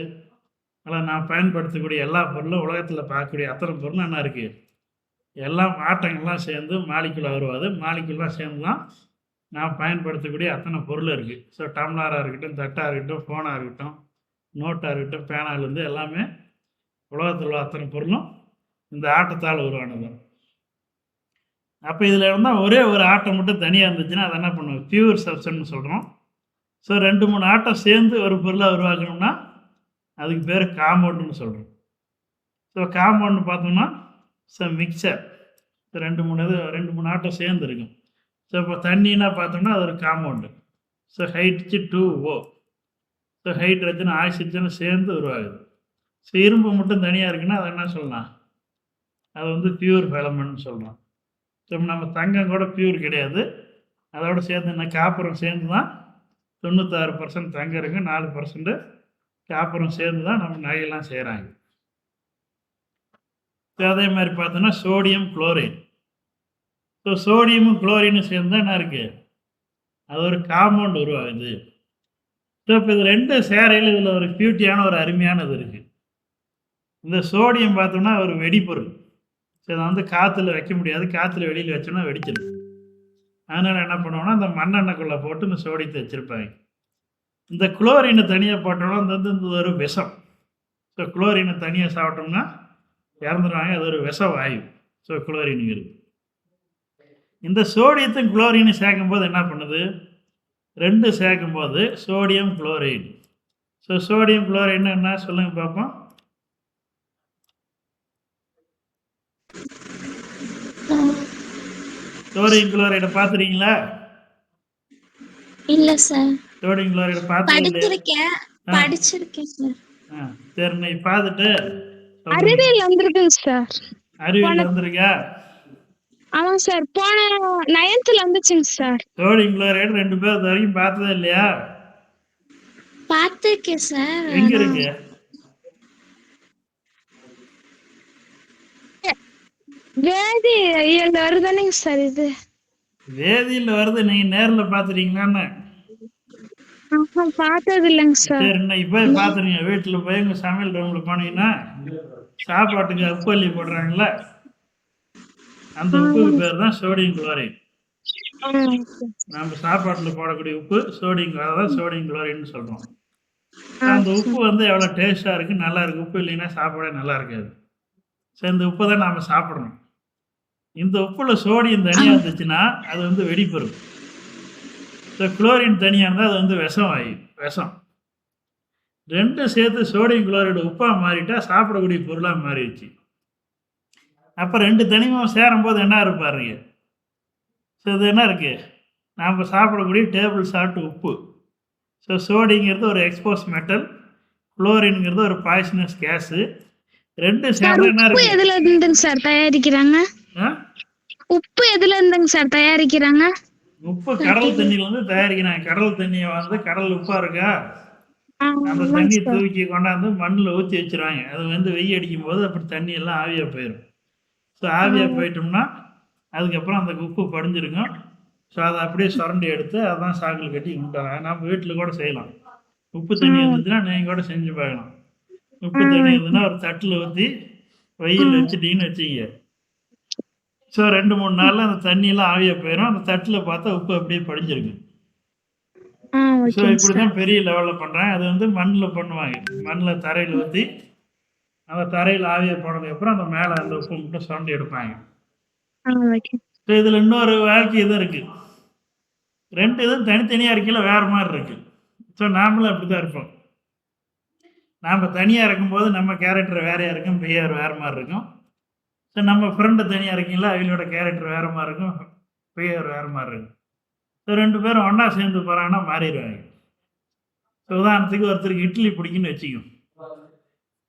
அதெல்லாம் நாம் பயன்படுத்தக்கூடிய எல்லா பொருளும், உலகத்தில் பார்க்கக்கூடிய அத்தனை பொருளும் என்ன இருக்குது? எல்லாம் ஆட்டங்கள்லாம் சேர்ந்து மாலிக்யூலாக உருவாகுது. மாலிக்யூல்லாம் சேர்ந்து தான் நாம் பயன்படுத்தக்கூடிய அத்தனை பொருள் இருக்குது. ஸோ டம்ளராக இருக்கட்டும், தட்டாக இருக்கட்டும், ஃபோனாக இருக்கட்டும், நோட்டாக இருக்கட்டும், பேனாலேருந்து எல்லாமே உலகத்தில் உள்ள அத்தனை பொருளும் இந்த ஆட்டத்தால் உருவானது. அப்போ இதில் இருந்தால் ஒரே ஒரு ஆட்டம் மட்டும் தனியாக இருந்துச்சுன்னா அதை என்ன பண்ணுவோம்? பியூர் சப்ஸ்டன்ஸ்னு சொல்கிறோம். ஸோ 2-3 ஆட்டம் சேர்ந்து ஒரு பொருளை உருவாக்கணும்னா அதுக்கு பேர் காம்பவுண்டுன்னு சொல்கிறோம். ஸோ காம்பவுண்டு பார்த்தோம்னா மிக்சர். 2-3 ஆட்டம் சேர்ந்து இருக்கும். ஸோ இப்போ தண்ணின்னா பார்த்தோம்னா அது ஒரு compound. So H2O. So hydrogen, oxygen சேர்ந்து உருவாகுது. ஸோ இரும்பு மட்டும் தனியாக இருக்குன்னா அதை என்ன சொல்லலாம்? அது வந்து பியூர் எலமெண்ட்னு சொல்கிறோம். ஸோ நம்ம தங்கம் கூட பியூர் கிடையாது. அதோடு சேர்ந்து என்ன காப்பரும் சேர்ந்து தான் 96% தங்கம் இருக்குது, 4% காப்பரும் சேர்ந்து தான் நம்ம நகையெல்லாம் செய்கிறாங்க. ஸோ அதே மாதிரி பார்த்தோன்னா சோடியம் குளோரைடு. ஸோ சோடியமும் குளோரினும் சேர்ந்து தான் என்ன இருக்குது? அது ஒரு காம்பவுண்ட் உருவாகுது. ஸோ இப்போ இது 2 சேரையில் இதில் ஒரு பியூட்டியான ஒரு அருமையானது இருக்குது. இந்த சோடியம் பார்த்தோம்னா ஒரு வெடிப்பொருள். ஸோ இதை வந்து காற்றுல வைக்க முடியாது. காற்றுல வெளியில் வச்சோம்னா வெடிச்சிடும். அதனால் என்ன பண்ணுவோம்னா இந்த மண்ணெண்ணெய்க்குள்ளே போட்டு இந்த சோடியத்தை வச்சுருப்பாங்க. இந்த குளோரினை தனியாக போட்டோம்னா அது வந்து இந்த ஒரு விஷம். ஸோ குளோரினை தனியாக சாப்பிட்டோம்னா இறந்துடுவாங்க. அது ஒரு விஷ வாயு. ஸோ குளோரினுங்கிறது. இந்த சோடியத்தையும் குளோரினும் சேர்க்கும்போது என்ன பண்ணுது? 2 சேர்க்கும்போது சோடியம் குளோரைடு. ஸோ சோடியம் குளோரைடுன்னா என்ன சொல்லுங்க பார்ப்போம். சோடியம் குளோரைடை பார்த்துறீங்களா? இல்ல சார். சோடியம் குளோரைடை பார்த்துருக்கேன். படிச்சிருக்கேன் சார். சரி, நீ பார்த்துட்டு அறிவியல் வந்திருக்குங்க சார். அறிவியல் வந்திருக்கா? ஆமாங்க சார். போன 9th வந்துச்சுங்க சார். சோடியம் குளோரைடு 2 பேர் இது வரைக்கும் பார்த்ததே இல்லையா? பார்த்துருக்கேன் சார். எங்க இருக்கு? வேதியியல் வருதானுங்க சார் இது. வேதியியல் வருது. நீங்க நேரில் பார்த்துட்டீங்களான்னு? பார்த்தது இல்லைங்க சார். சரி, இன்னைக்கு போய் பார்த்துருங்க. வீட்டில் போய் உங்கள் சமையல் ரூமில் போனீங்கன்னா சாப்பாட்டுக்கு உப்பு அள்ளி போடுறாங்கல்ல, அந்த உப்புக்கு பேர் தான் சோடியம் குளோரைடு. நம்ம சாப்பாட்டில் போடக்கூடிய உப்பு சோடியம், அதான் சோடியம் குளோரைடுன்னு சொல்கிறோம். அந்த உப்பு வந்து எவ்வளோ டேஸ்ட்டாக இருக்குது, நல்லா இருக்குது. உப்பு இல்லைன்னா சாப்பாடே நல்லா இருக்காது. ஸோ இந்த உப்பை தான் நாம் சாப்பிடணும். இந்த உப்பில் சோடியம் தனியாக இருந்துச்சுன்னா அது வந்து வெடிப்பொருள். ஸோ குளோரின் தனியாக இருந்தால் அது வந்து விஷம் ஆகி விஷம். 2 சேர்த்து சோடியம் குளோரைடு உப்பாக மாறிட்டா சாப்பிடக்கூடிய பொருளாக மாறிடுச்சு. அப்போ 2 தனிமம் சேரும்போது என்ன இருப்பாருங்க? ஸோ இது என்ன இருக்குது? நாம் சாப்பிடக்கூடிய டேபிள் சால்ட் உப்பு. ஸோ சோடியங்கிறது ஒரு எக்ஸ்போஸ் மெட்டல், குளோரின்ங்கிறது ஒரு பாய்சனஸ் கேஸு. 2 சேர்ந்து என்ன இருக்கு? எதுல இருந்துங்க சார் தயாரிக்கிறாங்க? உப்பு எதுல இருந்துங்க சார் தயாரிக்கிறாங்க? உப்பு கடல் தண்ணியிலேருந்து தயாரிக்கிறாங்க. கடல் தண்ணியை வந்து கடல் உப்பாக இருக்கா, அந்த தண்ணியை தூக்கி கொண்டாந்து மண்ணில் ஊற்றி வச்சுருவாங்க. அது வந்து வெய்ய அடிக்கும் போது அப்படி தண்ணி எல்லாம் ஆவியாக போயிடும். ஸோ ஆவியாக போயிட்டோம்னா அதுக்கப்புறம் அந்த உப்பு படிஞ்சிருக்கும். ஸோ அதை அப்படியே சுரண்டி எடுத்து அதான் சாக்கில் கட்டி கொண்டாங்க. நம்ம வீட்டில் கூட செய்யலாம். உப்பு தண்ணி இருந்துச்சுன்னா நீங்கள் கூட செஞ்சு பார்க்கலாம். உப்பு தண்ணி இருந்துச்சுன்னா ஒரு தட்டில் ஊற்றி வெயில் வச்சுட்டிங்கன்னு வச்சுங்க. ஸோ 2-3 நாளில் அந்த தண்ணியெல்லாம் ஆவியாக போயிடும். அந்த தட்டில் பார்த்தா உப்பு அப்படியே படிஞ்சிருக்கும். ஸோ இப்படி தான் பெரிய லெவலில் பண்ணுறாங்க. அது வந்து மண்ணில் பண்ணுவாங்க. மண்ணில் தரையில் ஊற்றி அந்த தரையில் ஆவியாக போனதுக்கப்புறம் அந்த மேலே அந்த உப்பு மட்டும் சுரண்டி எடுப்பாங்க. ஸோ இதில் இன்னொரு வாழ்க்கை இதுவும் இருக்குது. 2 இதுவும் தனித்தனியாக இருக்கையில் வேறு மாதிரி இருக்குது. ஸோ நாமளும் அப்படி தான் இருப்போம். நாம் தனியாக இருக்கும்போது நம்ம கேரக்டர் வேறையாக இருக்கும், பிஹேவியர் வேறு மாதிரி இருக்கும். ஸோ நம்ம ஃப்ரெண்டு தனியாக இருக்கீங்களா, அவங்களோட கேரக்டர் வேறு மாதிரி இருக்கும், பிஹேவியர் வேறு மாதிரி இருக்கும். ஸோ 2 பேரும் ஒன்றா சேர்ந்து போகிறாங்கன்னா மாறிடுவாங்க. ஸோ உதாரணத்துக்கு ஒருத்தருக்கு இட்லி பிடிக்குன்னு வச்சுக்கும்,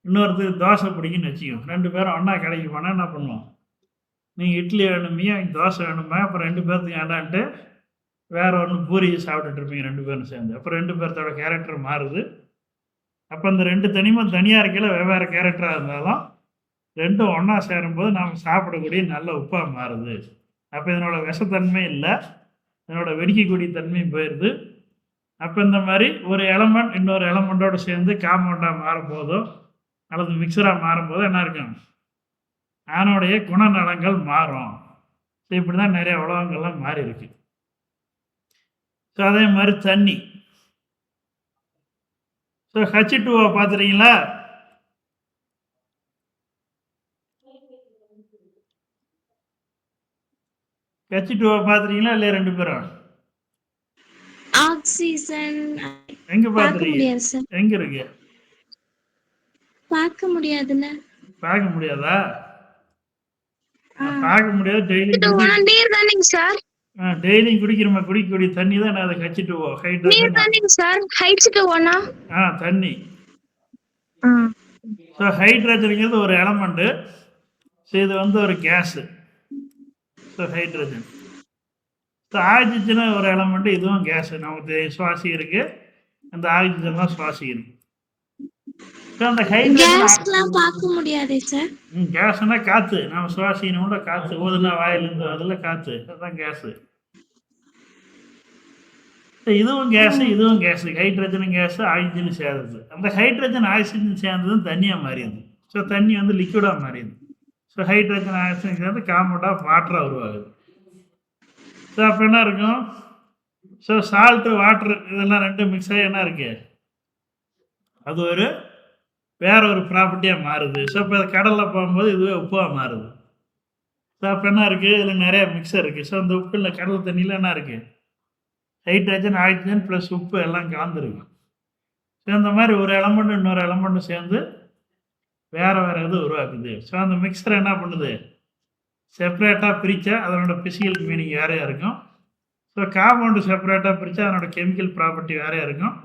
இன்னொருத்தருக்கு தோசை பிடிக்குன்னு வச்சுக்கும். 2 பேரும் ஒன்றா கடைக்கு போனால் என்ன பண்ணுவோம்? நீங்கள் இட்லி வேணுமையா, தோசை வேணுமா, அப்புறம் 2 பேர்த்துக்கு வேண்டான்ட்டு வேறு ஒன்று பூரி சாப்பிட்டுட்டு இருப்பீங்க 2 பேரும் சேர்ந்து. அப்புறம் 2 பேர்த்தோட கேரக்டர் மாறுது. அப்போ இந்த 2 தனிமம் தனியாக இருக்கையில் வெவ்வேறு கேரக்டராக இருந்தாலும் ரெண்டும் ஒன்றா சேரும்போது நாம் சாப்பிடக்கூடிய நல்ல உப்பாக மாறுது. அப்போ இதனோட விஷத்தன்மை இல்லை, இதனோட வெடிக்கக்கூடிய தன்மையும் போயிடுது. அப்போ இந்த மாதிரி ஒரு எலமெண்ட் இன்னொரு எலமெண்ட்டோடு சேர்ந்து காம்பவுண்டாக மாறும்போதோ அல்லது மிக்சராக மாறும்போதோ என்ன இருக்கும், அதனுடைய குணநலங்கள் மாறும். ஸோ இப்படி தான் நிறைய உலகங்கள்லாம் மாறி இருக்கு. ஸோ அதே மாதிரி தண்ணி. So H2O பார்த்துறீங்களா? H2O பார்த்துறீங்களா இல்லையா 2 பேரும்? ஆக்சிஜன் எங்க பார்க்க பார்த்துறீங்க? முடியாது சார். எங்க இருக்கு? பார்க்க முடியாதுல்ல. பார்க்க முடியாதா? பார்க்க முடியாது. நீர் தானேங்க சார்? டெய்லியும் குடிக்கக்கூடிய தண்ணி தான் அது H2O, நீர் ஹைட்ரஜன். தானேங்க சார்? H2O தண்ணி. ஸோ ஹைட்ரஜனுங்கிறது ஒரு எலமெண்ட்டு. ஸோ இது வந்து ஒரு gas. So hydrogen. So oxygen ஒரு எலமெண்ட்டு, இதுவும் கேஸு. நமக்கு சுவாசிக்கிறதுக்கு அந்த ஆக்சிஜன் தான் சுவாசிக்கணும். ஸோ அந்த ஹைட்ரஜன் பார்க்க முடியாதே சார். கேஸ்னா காற்று. நம்ம சுவாசிக்கணும்னா காற்று ஊதுனா வாயிலிருந்து அதில் காற்று, அதுதான் கேஸு. இதுவும் கேஸு, இதுவும் கேஸு. ஹைட்ரஜனும் கேஸு, ஆக்சிஜனும் சேர்ந்தது. அந்த ஹைட்ரஜன் ஆக்சிஜன் சேர்ந்ததும் தண்ணியாக மாறிடுது. ஸோ தண்ணி வந்து லிக்விடாக மாறிடுது. ஸோ ஹைட்ரஜன் ஆக்சிஜன் சேர்ந்து காம்பவுண்ட் ஆஃப் வாட்டராக உருவாகுது. ஸோ அப்போ என்ன இருக்கும், ஸோ சால்ட்டு வாட்ரு இதெல்லாம் ரெண்டும் மிக்ஸ் ஆகி என்ன இருக்கு, அது ஒரு வேற ஒரு ப்ராப்பர்ட்டியாக மாறுது. ஸோ இப்போ கடலில் போகும்போது இதுவே உப்பாக மாறுது. ஸோ அப்போ என்ன இருக்குது, இதில் நிறைய மிக்சர் இருக்குது. ஸோ அந்த உப்பில் கடல் தண்ணியில் என்ன இருக்குது, ஹைட்ரஜன் ஆக்சிஜன் ப்ளஸ் உப்பு எல்லாம் கலந்துருக்கு. ஸோ இந்த மாதிரி ஒரு எலமெண்ட்டு இன்னொரு எலமெண்ட்டும் சேர்ந்து வேறு இது உருவாக்குது. ஸோ அந்த மிக்சரை என்ன பண்ணுது, செப்பரேட்டாக பிரித்தா அதனோட பிசிக்கல் மீனிங் வேறையாக இருக்கும். ஸோ காம்பவுண்டு செப்பரேட்டாக பிரித்தா அதனோட கெமிக்கல் ப்ராப்பர்ட்டி வேறையாக இருக்கும்.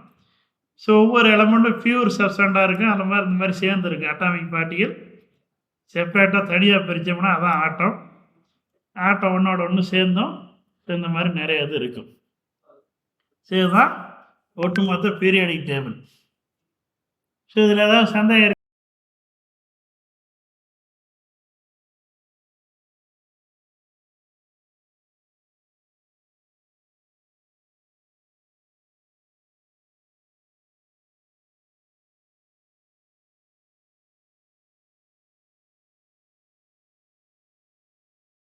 ஸோ ஒவ்வொரு எலமெண்ட்டும் பியூர் சப்ஸ்டண்டாக இருக்கும். அந்த மாதிரி இந்த மாதிரி சேர்ந்துருக்கு அட்டாமிக் பார்ட்டிகள். செப்பரேட்டாக தனியாக பிரித்தோம்னா அதான் ஆட்டம். ஆட்டம் ஒன்றோட ஒன்று சேர்ந்தோம். ஸோ இந்த மாதிரி நிறைய இது இருக்கும். ஸோ இதுதான் ஒட்டுமொத்த பீரியாடிக் டேபிள். ஸோ இதில் ஏதாவது சந்தேகம்